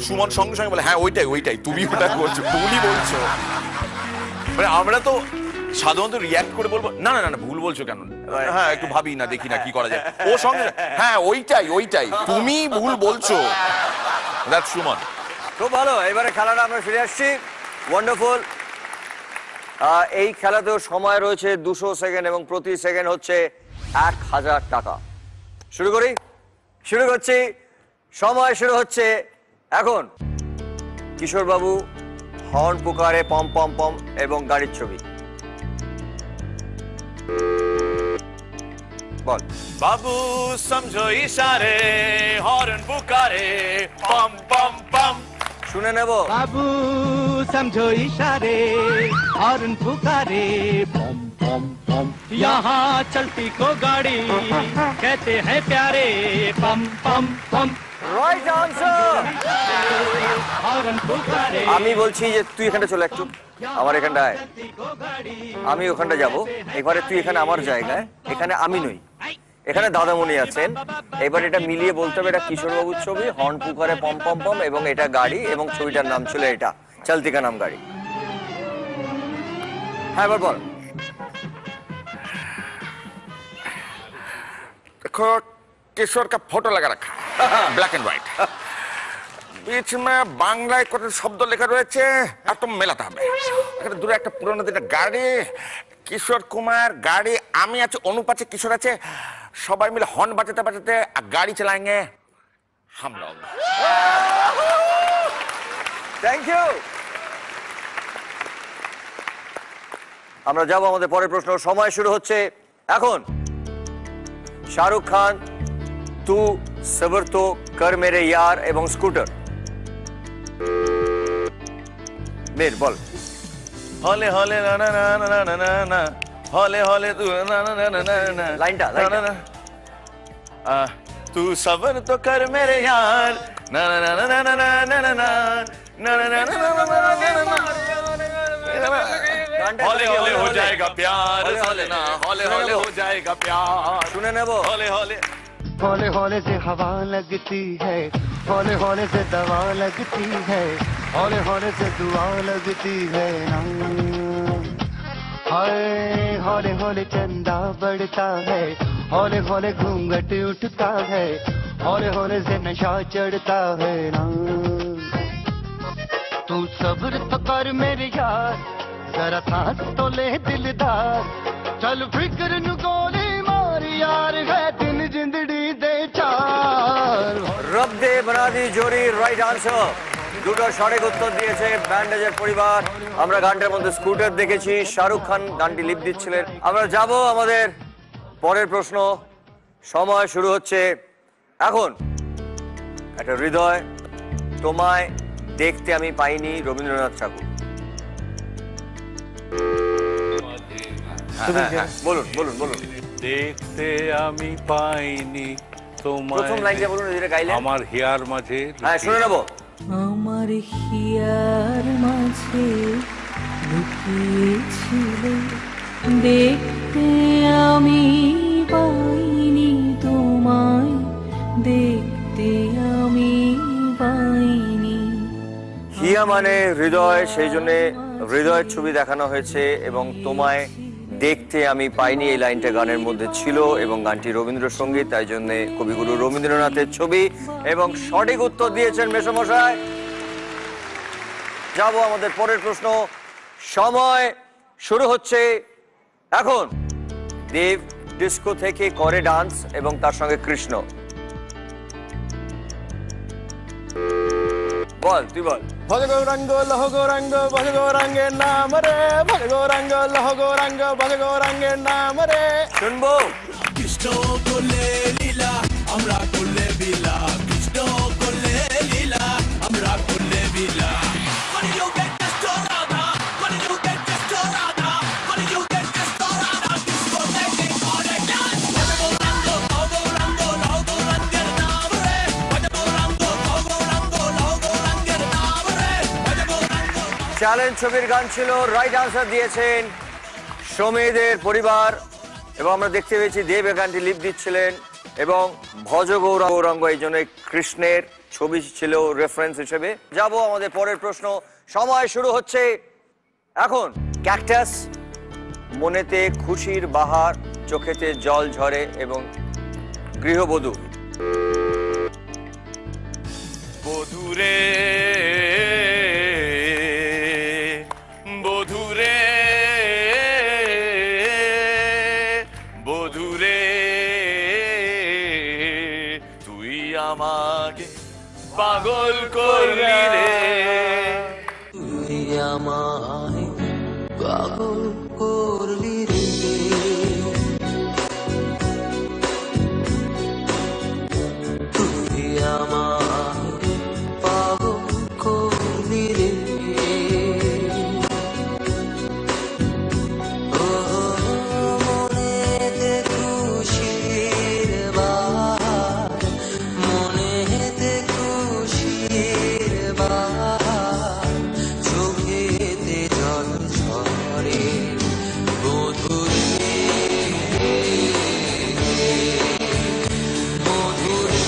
সুমন সঙ্গে সঙ্গে বলে, হ্যাঁ ওইটাই তুমি ওটা করছো, ভুলই বলছো। মানে আমরা তো সাধারণত রিয়াক্ট করে বলবো, না না না ভুল বলছো কেন, হ্যাঁ একটু ভাবি না, দেখি না কি করা যায়। ও সঙ্গে হ্যাঁ ওইটাই তুমি ভুল বলছো। দ্যাটস সুমন। খুব ভালো। এবারে খেলাটা আমরা ফিরে আসছি। ওয়ান্ডারফুল। এই খেলাতেও সময় রয়েছে 200 সেকেন্ড এবং প্রতি সেকেন্ড হচ্ছে 1000 টাকা। শুরু করছি। সময় শুরু হচ্ছে এখন। কিশোর বাবু হর্ন পুকারে পম পম পম এবং গাড়ির ছবি। বল। বাবু সমঝো ইশারে, হর্ন পুকারে পম পম পম। শুনে নেব। बाबू समझो इशारे, हॉर्न पुकारे पम पम पम, यहाँ चलती को गाड़ी कहते हैं प्यारे पम पम पम। Right answer. हॉर्न पुकारे। আমি বলছি যে তুই এখানটা চলে একটু, আমার এখানটায়, আমি ওখানটা যাব। এবারে তুই এখানে আমার জায়গায়, এখানে আমি নই, এখানে দাদামণি আছেন। এবার এটা মিলিয়ে বলতে হবে এটা কিশোরবাবুর ছবি, হর্ন পুকারে পম পম পম, এবং এটা গাড়ি, এবং ছবিটার নাম ছিল এটা চলতি কা নাম গাড়ি। হ্যাঁ এবার বল। देखो किशोर का फोटो लगा रखा, ब्लैक एंड व्हाइट, बीच में বাংলায় কত শব্দ লেখা রয়েছে, আর তো মেলাতে হবে। এখানে দূরে একটা পুরনো দিনের গাড়ি, কিশোর কুমার গাড়ি, আমি আছে, অনুপ আছে, কিশোর আছে, সবাই মিলে হর্ন বাজাতে বাজাতে গাড়ি চালাएंगे हम लोग। Thank you. আমরা যাব আমাদের পরের প্রশ্ন। সময় শুরু হচ্ছে এখন। শাহরুখ খান, তু সবর তো কর মেরে ইয়ার এবং স্কুটার। মের বল। হলে হলে না না না না না না না, হলে হলে তু না না না না না, লাইনটা तू सबर तो कर मेरे यार, ना ना ना ना ना ना ना ना ना ना ना ना ना, हौले हौले हो जाएगा प्यार, हौले ना हौले हौले हो जाएगा प्यार। सुने ना वो हौले हौले हौले हौले से हवा लगती है, हौले हौले से दवा लगती है, हौले हौले से दुआ लगती है ना। हाय हौले हौले चंदा बढ़ता है, हौले हौले घूंघट उठता है, हौले हौले से नशा चढ़ता है ना। तू सब्र तो कर मेरे यार, जरा सांस तो ले दिलदार, चल फिक्र नु गोली मार यार, है दिन जिंदड़ी दे चार। রব দে বনাদি জোরি রাইট আনসার। দুটো সঠিক উত্তর দিয়েছে ব্যান্ডেজের পরিবার। আমরা গানটার মধ্যে স্কুটার দেখেছি, শাহরুখ খান গানটি লিপ দিচ্ছিলেন। আমরা যাব আমাদের পরের প্রশ্ন। সময় শুরু হচ্ছে এখন। একটা হৃদয়, তোমায় দেখতে আমি পাইনি, রবীন্দ্রনাথ ঠাকুর। বলুন বলুন বলুন। দেখতে আমি পাইনি তোমায়, প্রথম লাইনটা বলুন, যেটা গাইলেন। আমার হিয়ার মাঝে। হ্যাঁ শুনে নেবো। আমার হিয়ার মাঝে লুকিয়েছিল, দেখতে আমি পাইনি তোমায়, দেখতে আমি পাইনি। হিয়া মানে হৃদয়, সেই জন্য হৃদয়ের ছবি দেখানো হয়েছে, এবং তোমায় দেখতে আমি পাইনি এই লাইনটা গানের মধ্যে ছিল, এবং গানটি রবীন্দ্রসঙ্গীত, তাই জন্য কবিগুরু রবীন্দ্রনাথের ছবি। এবং সঠিক উত্তর দিয়েছেন মেসমশাই। যাব আমাদের পরের প্রশ্ন। সময় শুরু হচ্ছে এখন। দেব ডিস্কো থেকে করে ডান্স এবং তার সঙ্গে কৃষ্ণ। বল, তুই বল। ভজ গৌরাঙ্গ লহ গৌরাঙ্গ ভজ গৌরাঙ্গের নাম রে, ভজ গৌরাঙ্গ লহ গৌরাঙ্গ ভজ গৌরাঙ্গের নাম রে। শুনবো। কৃষ্ণ করলে লীলা আমরা করলে বিলা, কৃষ্ণ করলে লীলা আমরা করলে বিলা। চ্যালেঞ্জ ছবির গান ছিল, রাইট আনসার দিয়েছেন সৌমেদের পরিবার। এবং আমরা দেখতে পেয়েছি দেব এই গানটি লিপ দিচ্ছিলেন এবং ভজ গৌরাঙ্গ, এই জন্য কৃষ্ণের ছবি ছিল রেফারেন্স হিসেবে। যাব আমাদের পরের প্রশ্ন, সময় শুরু হচ্ছে এখন। ক্যাকটাস, মনেতে খুশির বাহার, চোখেতে জল ঝরে এবং গৃহবধূ। বধুরে বধুরে বধুরে তুই আমাকে পাগল করলি রে, তুই আমায় পাগল করলি রে, তুই আমায় পাগল করলি রে, ও মনেতে খুশির বাহার, মনেতে খুশির বাহার, চোখেতে জল ঝরে মধুরে মধুরে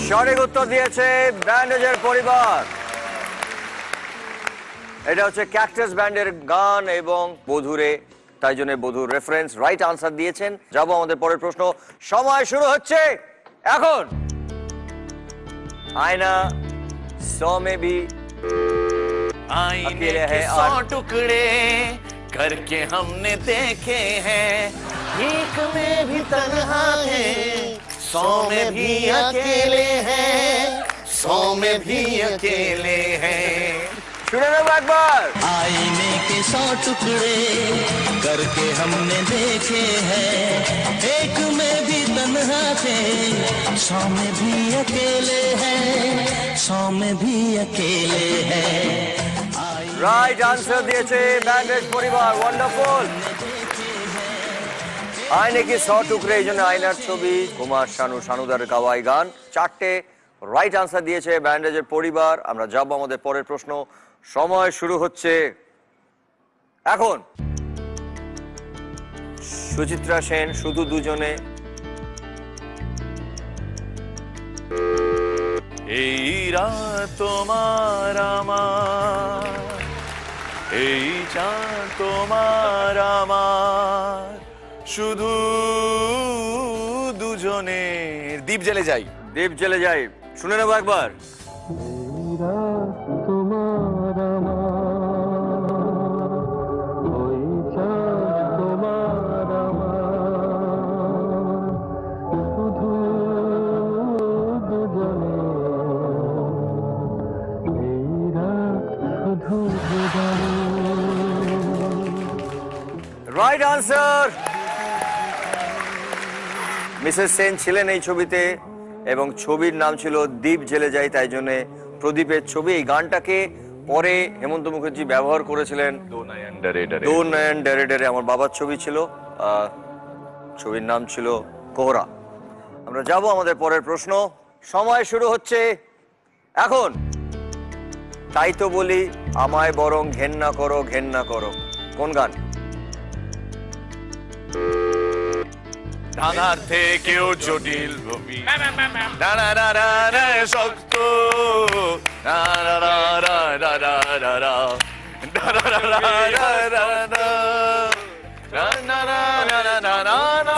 সঠিক উত্তর দিয়েছে ব্যান্ডেজের পরিবার। এটা হচ্ছে ক্যাকটাস ব্যান্ডের গান এবং বধুরে, তাই জন্য বধুর রেফারেন্স। রাইট আনসার দিয়েছেন। যাবো আমাদের পরের প্রশ্ন, সময় শুরু হচ্ছে এখন। आईना 100 में भी आईने के 100 टुकड़े करके हमने देखे हैं, एक में भी तन्हा है, 100 में भी अकेले हैं, 100 में भी अकेले हैं। सुने ना एक बार। आईने के 100 टुकड़े करके हमने देखे हैं, एक में भी तन्हा थे, 100 में भी अकेले हैं, 100 में भी अकेले हैं। রাইট আনসার দিয়েছে ব্যান্ডেজ পরিবার, ওয়ান্ডারফুল। আয়নে কি 100 টুকরে, এই জন্য আয়নার ছবি, কুমার শানু, শানুদার গাওয়াই গান। 4টে রাইট আনসার দিয়েছে ব্যান্ডেজের পরিবার। আমরা যাব আমাদের পরের প্রশ্ন, সময় শুরু হচ্ছে এখন। সুচিত্রা সেন, শুধু দুজনে। এই রাত তোমার আমার, এই চাঁদ তোমার আমার, শুধু দুজনের। দীপ জ্বেলে যাই, দীপ জ্বেলে যাই। শুনে নেবো একবার। তোমার আমার, ওই চাঁদ তোমার আমার, শুধু দুজনে, এই রাত শুধু দুজনে। Right answer. মিসেস সেন ছিলেন এই ছবিতে এবং ছবির নাম ছিল দীপ জ্বেলে যায়, তাই জন্য প্রদীপের ছবি। এই গানটাকে পরে হেমন্ত মুখার্জি ব্যবহার করেছিলেন দো নয়ন ডেরে ডেরে। আমার বাবার ছবি ছিল, ছবির নাম ছিল কোহরা। আমরা যাব আমাদের পরের প্রশ্ন, সময় শুরু হচ্ছে এখন। তাই তো বলি আমায় বরং ঘেন্না করো, ঘেন্না করো, কোন গান? ধাঁধার থেকেও জটিল ভূমি, শক্ত,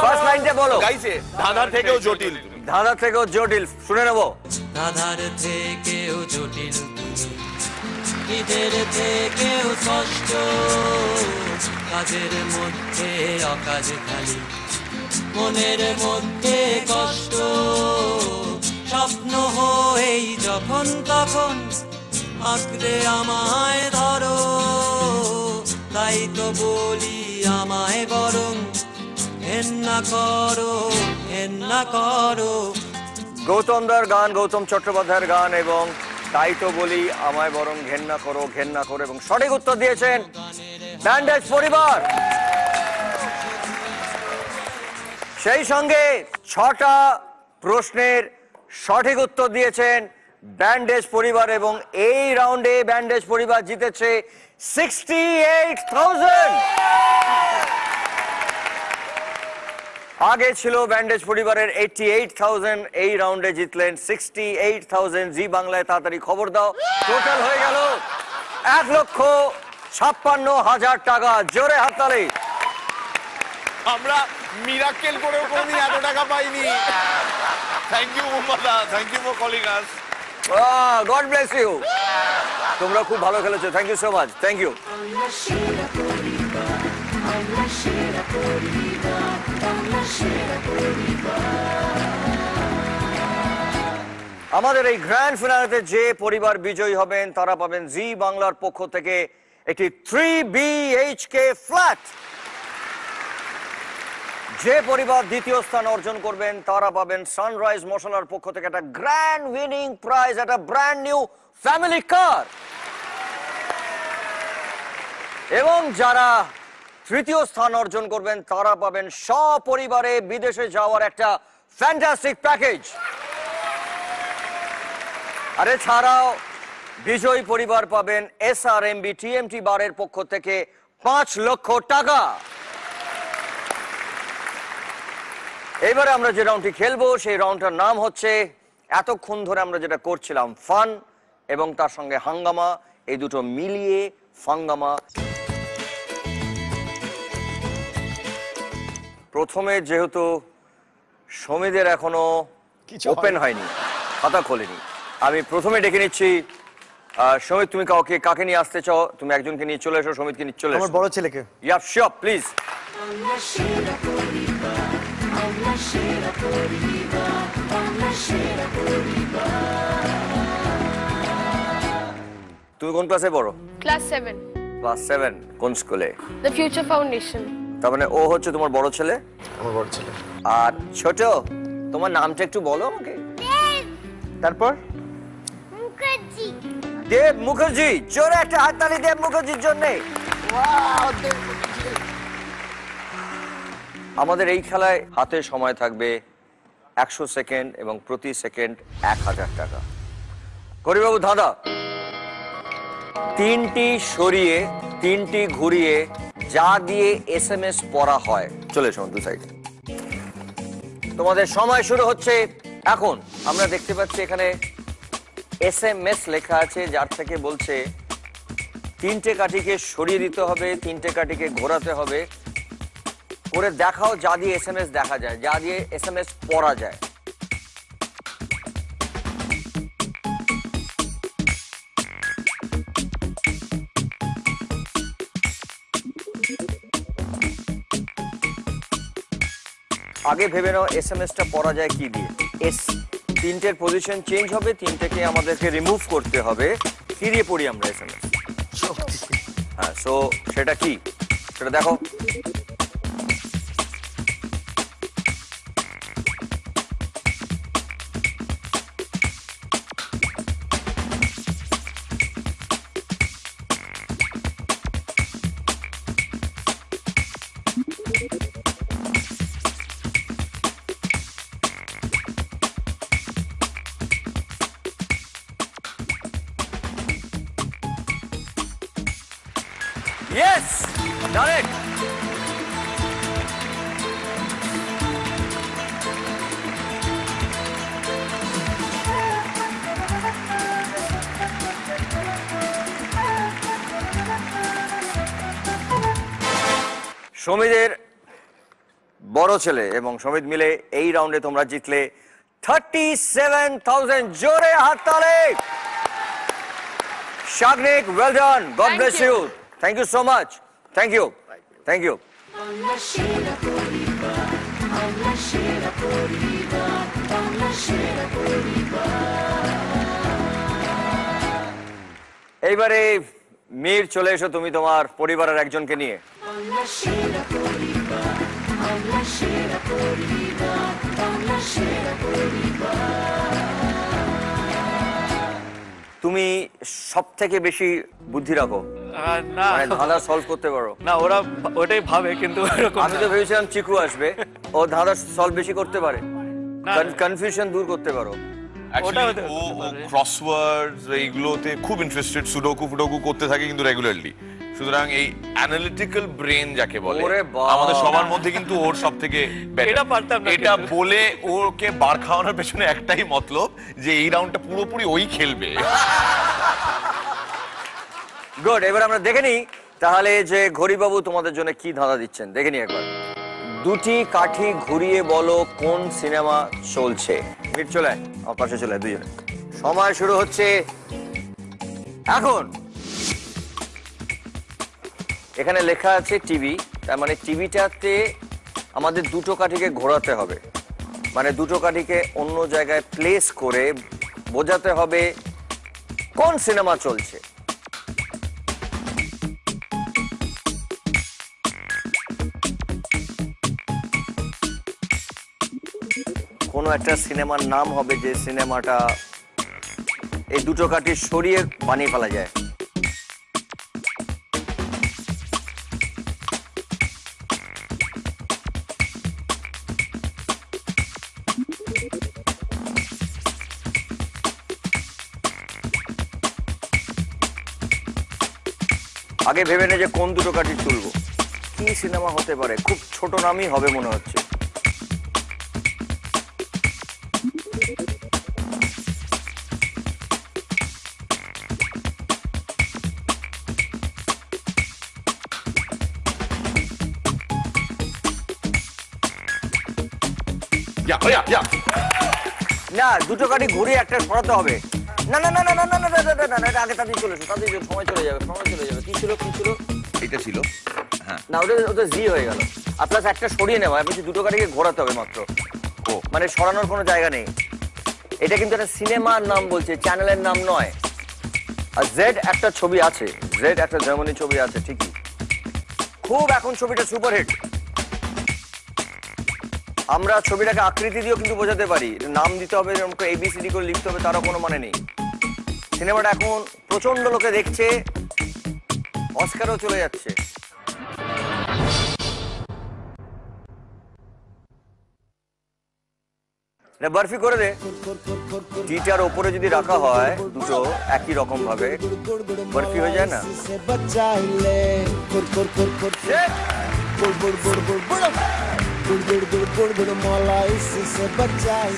ফার্স্ট লাইনটা বলো। গাইছে ধাঁধার থেকেও জটিল, ধাঁধার থেকেও জটিল। শুনে নেবো। ধাঁধার থেকেও জটিল তুমি, ঈদের থেকেও কষ্ট, কাজের মধ্যে অকাজ খালি, মনের মধ্যে কষ্ট, স্বপ্ন হয়েই যখন তখন আঁকড়ে আমায় ধরো, তাই তো বলি আমায় বরং ঘেন্না করো, ঘেন্না করো। গৌতম দার গান, গৌতম চট্টোপাধ্যায়ের গান এবং তাই তো বলি আমায় বরং ঘেন্না করো, ঘেন্না করো। এবং সঠিক উত্তর দিয়েছেন ব্যান্ডেজ পরিবার। সেই সঙ্গে 6টা প্রশ্নের সঠিক উত্তর দিয়েছেন ব্যান্ডেজ পরিবার এবং এই রাউন্ডে ব্যান্ডেজ পরিবার জিতেছে 68,000। আগে ছিল ব্যান্ডেজ পরিবারের 88,000, এই রাউন্ডে জিতলেন 68,000। জি বাংলায় তাড়াতাড়ি খবর দাও, টোটাল হয়ে গেল 1,56,000 টাকা। জোরে হাততালি। আমরা মিরাকেল করেও কোনোদিন এত টাকা পাইনি। Thank you Mohammada, thank you for calling us. God bless you. তোমরা খুব ভালো খেলেছো, thank you so much, thank you. আমাদের এই গ্র্যান্ড ফিনালেতে যে পরিবার বিজয়ী হবেন তারা পাবেন জি বাংলার পক্ষ থেকে একটি 3 BHK ফ্ল্যাট। যে পরিবার দ্বিতীয় স্থান অর্জন করবেন তারা পাবেন সানরাইজ মশলার পক্ষ থেকে একটা গ্র্যান্ড উইনিং প্রাইজ, একটা ব্র্যান্ড নিউ ফ্যামিলি কার। এবং যারা তৃতীয় স্থান অর্জন করবেন তারা পাবেন সপরিবারে বিদেশে যাওয়ার একটা ফ্যান্টাস্টিক প্যাকেজ। আর এছাড়াও বিজয়ী পরিবার পাবেন SRMB TMT বারের পক্ষ থেকে 5 লক্ষ টাকা। এবারে আমরা যে রাউন্ডটি খেলবো সেই রাউন্ডটার নাম হচ্ছে, এতক্ষণ ধরে আমরা যেটা করছিলাম ফান এবং তার সঙ্গে হাঙ্গামা, এই দুটো মিলিয়ে ফাঙ্গামা। প্রথমে যেহেতু সমিদের এখনো ওপেন হয়নি, খাতা খোলেনি, আমি প্রথমে ডেকে নিচ্ছি সমিত। তুমি কাকে নিয়ে আসতে চাও? তুমি একজনকে নিয়ে চলে এসো, সমিতকে নিয়ে চলে এসো। আমার বড় ছেলেকে। Yeah sure, please. তুমি কোন ক্লাসে পড়ো? ক্লাস 7। ক্লাস 7। কোন স্কুলে? The future foundation. তার মানে ও হচ্ছে তোমার বড় ছেলে? আমার বড় ছেলে। আর ছোট, তোমার নামটা একটু বলো আমাকে। তারপর? মুখার্জি। দেব মুখার্জি। জোরে একটা হাততালি দেব মুখার্জির জন্য। আমাদের এই খেলায় হাতে সময় থাকবে 100 সেকেন্ড এবং প্রতি সেকেন্ড 1000 টাকা। গরিবাবু ধাঁধা, 3টি সরিয়ে 3টি ঘুরিয়ে যা দিয়ে SMS পড়া হয়। চলে এসো দু সাইড। তোমাদের সময় শুরু হচ্ছে এখন। আমরা দেখতে পাচ্ছি এখানে SMS লেখা আছে, যার থেকে বলছে 3টে কাঠিকে সরিয়ে দিতে হবে, 3টে কাঠিকে ঘোরাতে হবে। করে দেখাও যা দিয়ে SMS দেখা যায়, যা দিয়ে SMS পড়া যায়। আগে ভেবে নাও SMS-টা পড়া যায় কি দিয়ে। 3টের পজিশন চেঞ্জ হবে, 3টেকে আমাদেরকে রিমুভ করতে হবে। কি দিয়ে পড়ি আমরা SMS? হ্যাঁ, সো সেটা কি সেটা দেখো। Yes! Done it! সমিদের বড় ছেলে এবং সমিত মিলে এই রাউন্ডে তোমরা জিতলে 37,000। জোরে হাততালি। Shagnik, well done. God bless you. Thank you so much. Thank you. Thank you. এইবারে মীর চলে এসো তুমি তোমার পরিবারের একজনকে নিয়ে। তুমি সব থেকে বেশি বুদ্ধি রাখো। না মানে ধাঁধা সলভ করতে পারো? না, ওরা ওটাই ভাবে, কিন্তু আমি তো ভেবেছিলাম চিকু আসবে, ও ধাঁধা সলভ বেশি করতে পারে, কনফিউশন দূর করতে পারো। Actually, ও ক্রসওয়ার্ডস এইগুলোতে খুব ইন্টারেস্টেড, সুডোকু ফুডোকু করতে থাকে কিন্তু রেগুলারলি। সুতরাং এই অ্যানালিটিক্যাল ব্রেন যাকে বলে আমাদের সবার মধ্যে কিন্তু ওর সব থেকে এটা পারতাম না, এটা বলে ওকে বার খাওয়ানোর পেছনে একটাই মতলব যে এই রাউন্ডটা পুরোপুরি ওই খেলবে। গুড, এবার আমরা দেখে নিই তাহলে যে ঘড়িবাবু তোমাদের জন্য কি ধাঁধা দিচ্ছেন, দেখে নিই একবার। দুটি কাঠি ঘুরিয়ে বলো কোন সিনেমা চলছে। মিট চলে আয়, আমার পাশে চলে আয় দুজনে। সময় শুরু হচ্ছে এখন। এখানে লেখা আছে টিভি, তার মানে টিভিটাতে আমাদের দুটো কাঠিকে ঘোরাতে হবে, মানে দুটো কাঠিকে অন্য জায়গায় প্লেস করে বোঝাতে হবে কোন সিনেমা চলছে। কোনো একটা সিনেমার নাম হবে যে সিনেমাটা এই দুটো কাঠি সরিয়ে বানিয়ে ফেলা যায়। আগে ভেবে নে যে কোন দুটো কাঠি তুলবো, কি সিনেমা হতে পারে, খুব ছোট নামই হবে মনে হচ্ছে। না, দুটো কাঠি ঘুরিয়ে একটা সরাতে হবে। না না না না না না না না না, আগে তাড়াতাড়ি চলে এসো, তাড়াতাড়ি সময় চলে যাবে, সময় চলে যাবে। কি ছিল কি ছিল? এটা ছিল, হ্যাঁ না ওটা ওটা জি হয়ে গেল। আর প্লাস একটা সরিয়ে নেওয়া, বলছি দুটো কাঠিকে ঘোরাতে হবে মাত্র, ও মানে সরানোর কোনো জায়গা নেই। এটা কিন্তু একটা সিনেমার নাম বলছে, চ্যানেলের নাম নয়। আর জেড একটা ছবি আছে, জেড একটা জার্মানি ছবি আছে ঠিকই, খুব এখন ছবিটা সুপারহিট। আমরা ছবিটাকে আকৃতি দিয়েও কিন্তু বোঝাতে পারি, নাম দিতে হবে, এবিসিডি করে লিখতে হবে, তারও কোনো মানে নেই। সিনেমাটা এখন প্রচন্ড লোকে দেখছে, অস্কারও চলে যাচ্ছে। বরফি করে দে। টিটার ওপরে যদি রাখা হয় দুটো একই রকম ভাবে, বরফি হয়ে যায় না?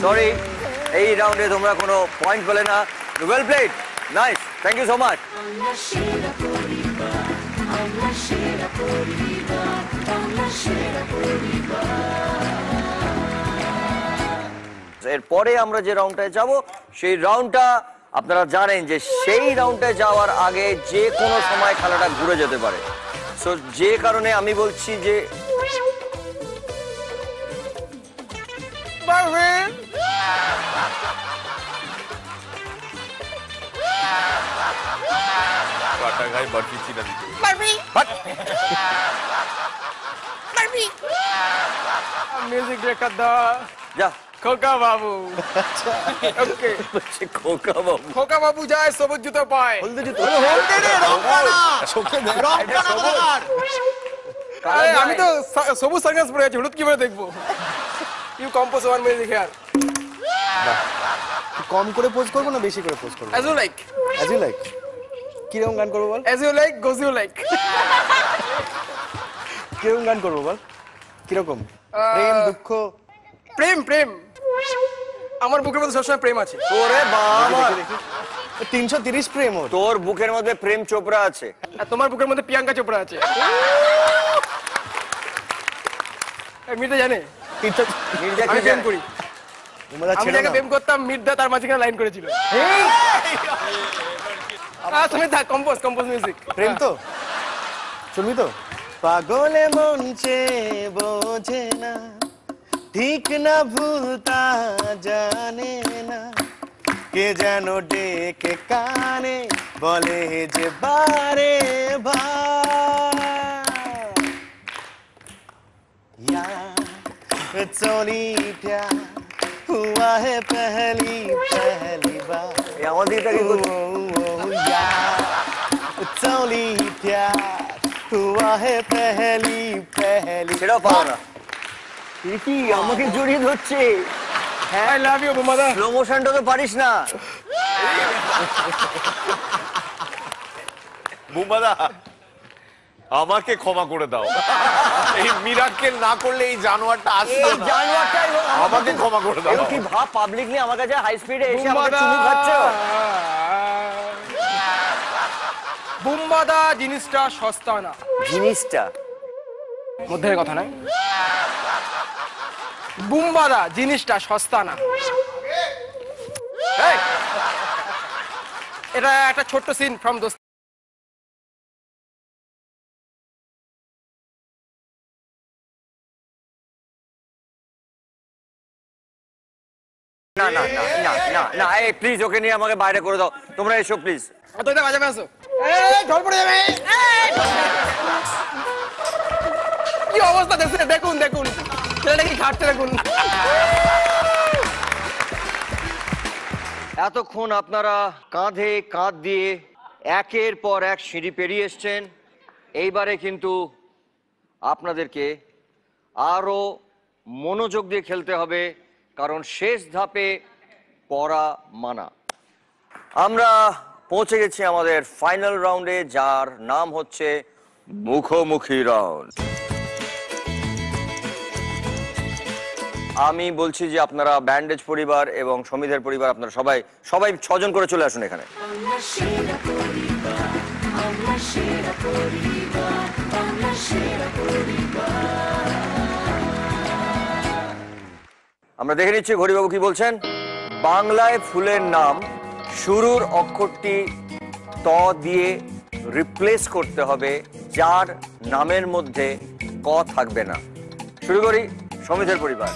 সরি, এই রাউন্ডে তোমরা কোনো পয়েন্ট পেলে না। Well played, nice, thank you so much. এরপরে আমরা যে রাউন্ডটায় যাব, সেই রাউন্ডটা আপনারা জানেন যে সেই রাউন্ডটায় যাওয়ার আগে যে কোনো সময় খেলাটা ঘুরে যেতে পারে। সো যে কারণে আমি বলছি যে কাটা গায়ে বরফি চিনা দিতে মিউজিক ডিরেক্টর দা যা খোকা বাবু। ওকে, খোকা বাবু, খোকা বাবু যায় সবুজ জুতো পায়। হলদে জুতো, আমি তো সবুজ সানগ্লাস পরে আছি, হলুদ কিভাবে দেখবো? You compose one music here. কম করে পোজ করবো না বেশি করে পোজ করবো? As you like. As you like. কিরকম গান করবো বল? As you like, goes you like. কিরকম গান করবো বল? কিরকম? প্রেম, দুঃখ? প্রেম, প্রেম। আমার বুকের মধ্যে সবসময় প্রেম আছে। ওরে বাবা, 330 প্রেম। তোর বুকের মধ্যে প্রেম চোপড়া আছে, আর তোমার বুকের মধ্যে প্রিয়াঙ্কা চোপড়া আছে। মির্জা জানে আমি প্রেম করি। আমি যাকে প্রেম করতাম, মির্জা তার মাঝখানে লাইন করেছিল। তুমি থাক, কম্পোজ কম্পোজ মিউজিক। প্রেম তো শুনবি তো? পাগলে মন চে বোঝে না, ঠিক না ভুলতা জানে না, কে যেন ডেকে কানে বলে যে বারে यार चोरी प्यार हुआ है पहली पहली बार। আমাদের It's only प्यार हुआ है पहली पहली। সেটাও পারো না। কি আমাকে জড়িয়ে ধরছে? হ্যাঁ আই লাভ ইউ বুম্বাদা। স্লো মোশনটা তো পারিস না। বুম্বাদা আমাকে ক্ষমা করে দাও, এই মিরাক্কেল না করলে এই জানোয়ারটা আসতো না। জানোয়ারটাই আমাকে ক্ষমা করে দাও। কি ভাব পাবলিকলি আমার কাছে হাই স্পিডে এসে আমাকে চুমু খাচ্ছে। বুম্বাদা জিনিসটা সস্তা না। জিনিসটা মধ্যের কথা নয়। বুম্বাদা জিনিসটা সস্তা না। এটা একটা ছোট্ট সিন ফ্রম দোস্ত। না না না না না না এই প্লিজ ওকে নিয়ে আমাকে বাইরে করে দাও তোমরা, এসো প্লিজ। তো এটা বাজাবে আসো। এই ঝড় পড়ে যাবে। কি অবস্থা দেখছেন? দেখুন দেখুন ছেলেটা কি ঘাটতে দেখুন। এতক্ষণ আপনারা কাঁধে কাঁধ দিয়ে একের পর এক সিঁড়ি পেরিয়ে এসছেন। এইবারে কিন্তু আপনাদেরকে আরো মনোযোগ দিয়ে খেলতে হবে, কারণ শেষ ধাপে পড়া মানা। আমরা পৌঁছে গেছি আমাদের ফাইনাল রাউন্ডে, যার নাম হচ্ছে মুখোমুখি রাউন্ড। আমি বলছি যে আপনারা ব্যান্ডেজ পরিবার এবং সমিধের পরিবার আপনারা সবাই 6জন করে চলে আসুন এখানে। আমরা দেখে নিচ্ছি ঘড়িবাবু কি বলছেন। বাংলায় ফুলের নাম শুরুর অক্ষরটি ত দিয়ে রিপ্লেস করতে হবে, যার নামের মধ্যে ক থাকবে না। শুরু করি সমিধের পরিবার।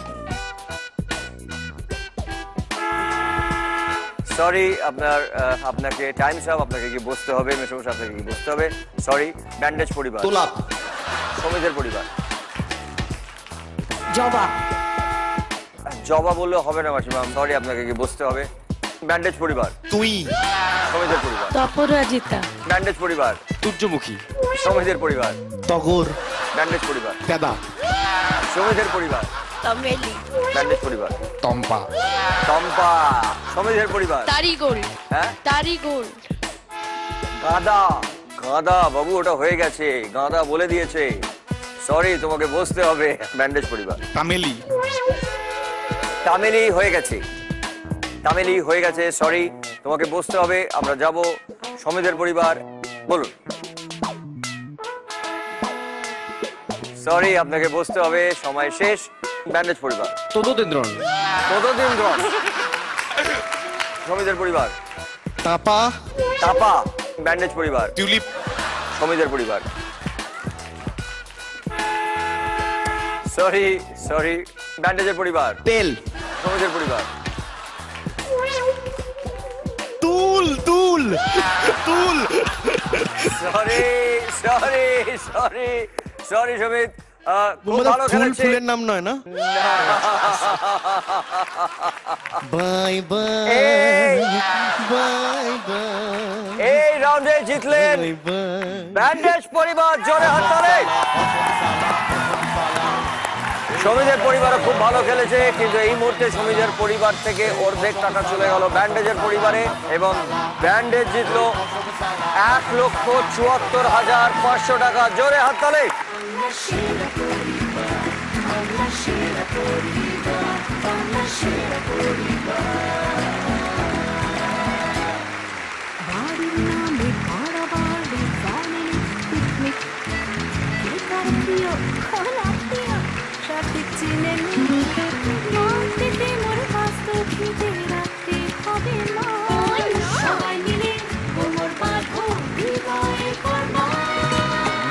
সরি আপনাকে টাইম সাহেব, আপনাকে কি বসতে হবে, মেসমশাই আপনাকে কি বসতে হবে। সরি ব্যান্ডেজ পরিবার। গোলাপ। সমিধের পরিবার। জবা। জবা বললে হবে না মাসিমা, সরি আপনাকে কি বসতে হবে। ব্যান্ডেজ পরিবার। তুই। সমিধের পরিবার। অপরাজিতা। ব্যান্ডেজ পরিবার। সূর্যমুখী। সমিধের পরিবার। টগর। ব্যান্ডেজ পরিবার। পেদা। সমিধের পরিবার। তমেলি। ব্যান্ডেজ পরিবার। টম্পা। টম্পা। সমিধের পরিবার। তারিগোল। হ্যাঁ তারিগোল। গাঁদা। গাঁদা বাবু ওটা হয়ে গেছে, গাঁদা বলে দিয়েছে। সরি তোমাকে বসতে হবে। ব্যান্ডেজ পরিবার। তামেলি। তামেলি হয়ে গেছে, তামেলি হয়ে গেছে, সরি তোমাকে বসতে হবে। আমরা যাব সমিধের পরিবার। বলুন। সরি আপনাকে বসতে হবে, সময় শেষ। ব্যান্ডেজ পরিবার। তদোদেন্দ্রন। তদোদেন্দ্রন। সমিধের পরিবার। তাপা। তাপা। ব্যান্ডেজ পরিবার। টিউলিপ। সমিধের পরিবার। সরি সরি ব্যান্ডেজের পরিবার। তেল। সমিধের পরিবার। তুল। তুল। তুল। Sorry sorry sorry sorry Samit, খুব ভালো খেলেছে। ফুলের নাম নয় না? Bye bye bye bye. এই রাউন্ডে জিতলেন ব্যান্ডেজ পরিবার। জোরে হাততালি। সমিধের পরিবারও খুব ভালো খেলেছে, কিন্তু এই মুহূর্তে সমিধের পরিবার থেকে অর্ধেক টাকা চলে গেল ব্যান্ডেজের পরিবারে, এবং ব্যান্ডেজ জিতলো 1,74,500 টাকা। জোরে হাততালি।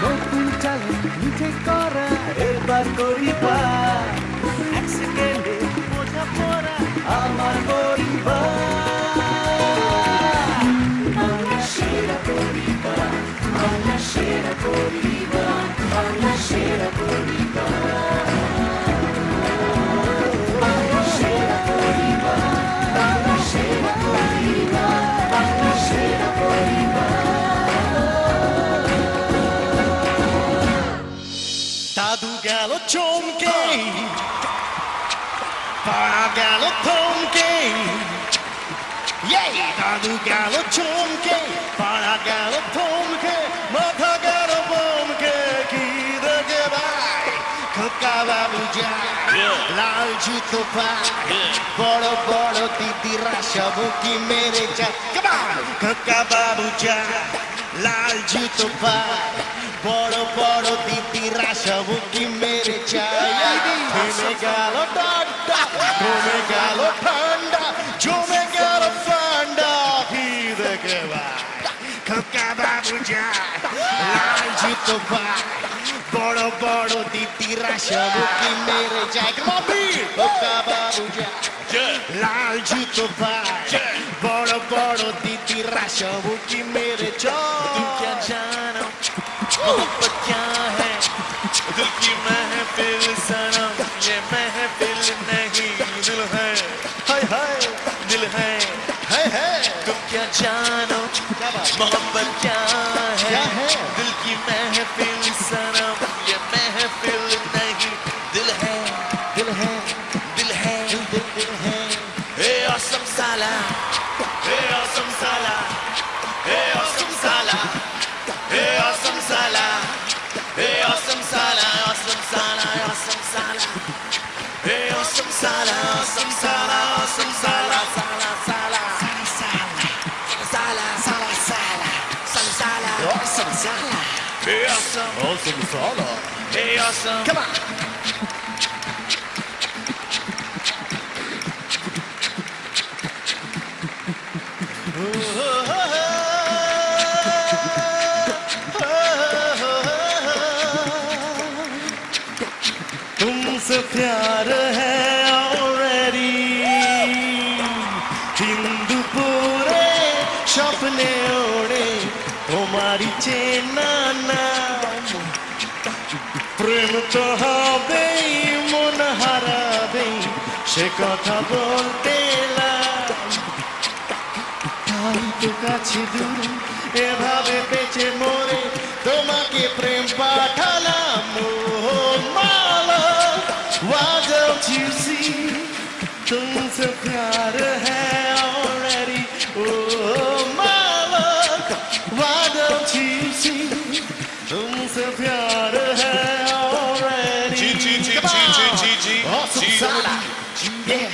নতুন চালে নিজে করা এবার করিবার, এক সেকেন্ডে বোঝা পড়া আমার পরিবার। বাংলা সেরা পরিবার, বাংলা সেরা পরিবার, বাংলা সেরা পরিবার। পাড়া গেল থমকে, দাদু গেল চমকে, পাড়া গেল থমকে, মাথা গেল বমকে, কি দেখে ভাই খোকা বাবু যায়, লাল জুতো পায়, বড় বড় দিদিরা সব কি মেরে যায়, খোকা বাবু যায়, লাল জুতো পায়, বড় বড় দিদিরা সব কি মেরে যায়, থেমে গেল ডান্ডা, কমে গেল ঠান্ডা, জমে গেল ফান্ডা, কি দেখে ভাই খোকা বাবু যায়, লাল জুতো পায়, বড় বড় দিদিরা সব কি মেরে যায়, খোকা বাবু যায়, লাল জুতো পায়, বড় বড় দিদিরা সব কি মেরে যায়। तुम क्या जानो मोहब्बत क्या है, दिल की महफिल सनम, ये महफिल नहीं दिल है, हाय हाय दिल है, हाय हाय। तुम क्या जानो मोहब्बत क्या है, दिल की महफिल सनम, ये महफिल नहीं दिल है, दिल है, दिल है, दिल है। हे औसम साला, हे औसम साला, हे औसम साला, हे औसम साला, हे औसम साला, औसम साला, औसम साला, हे औसम साला, औसम साला, औसम साला, साला साला, साला साला, साला साला, साला औसम साला, हे औसम, औसम साला, हे औसम, come on. तुमसे प्यार है already, हिंदू पूरे सपने ओढ़े तुम्हारी चेना नाम, प्रेम तो হবে মন হারাবে সে কথা বলতে তাই তো কাছে দূরে এভাবে বেঁচে মরে তোমাকে প্রেম পাঠালাম। Why don't you see, तुमसे प्यार है already, oh my love, why don't you see, तुमसे प्यार है already। जी जी जी जी जी जी जी awesome साला, yeah,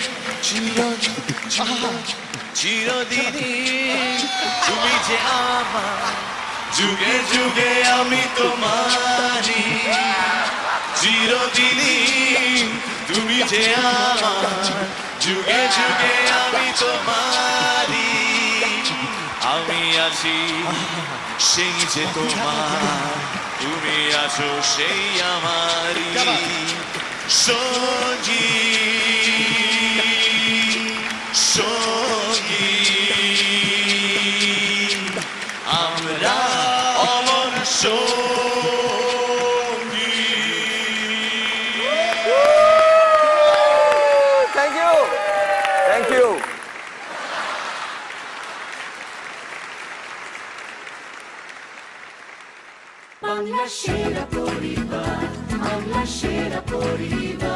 চিরদিনই তুমি যে আমার, যুগে যুগে আমি তোমারই, চিরদিনই তুমি যে আমার, যুগে যুগে আমি তোমারই, আমি আছি সেই যে তোমার, তুমি আছো সেই আমারই সঙ্গী, সঙ্গী আমরা অমর সঙ্গী। Thank you, thank you. Bangla সেরা পরিবার, বাংলা সেরা পরিবার।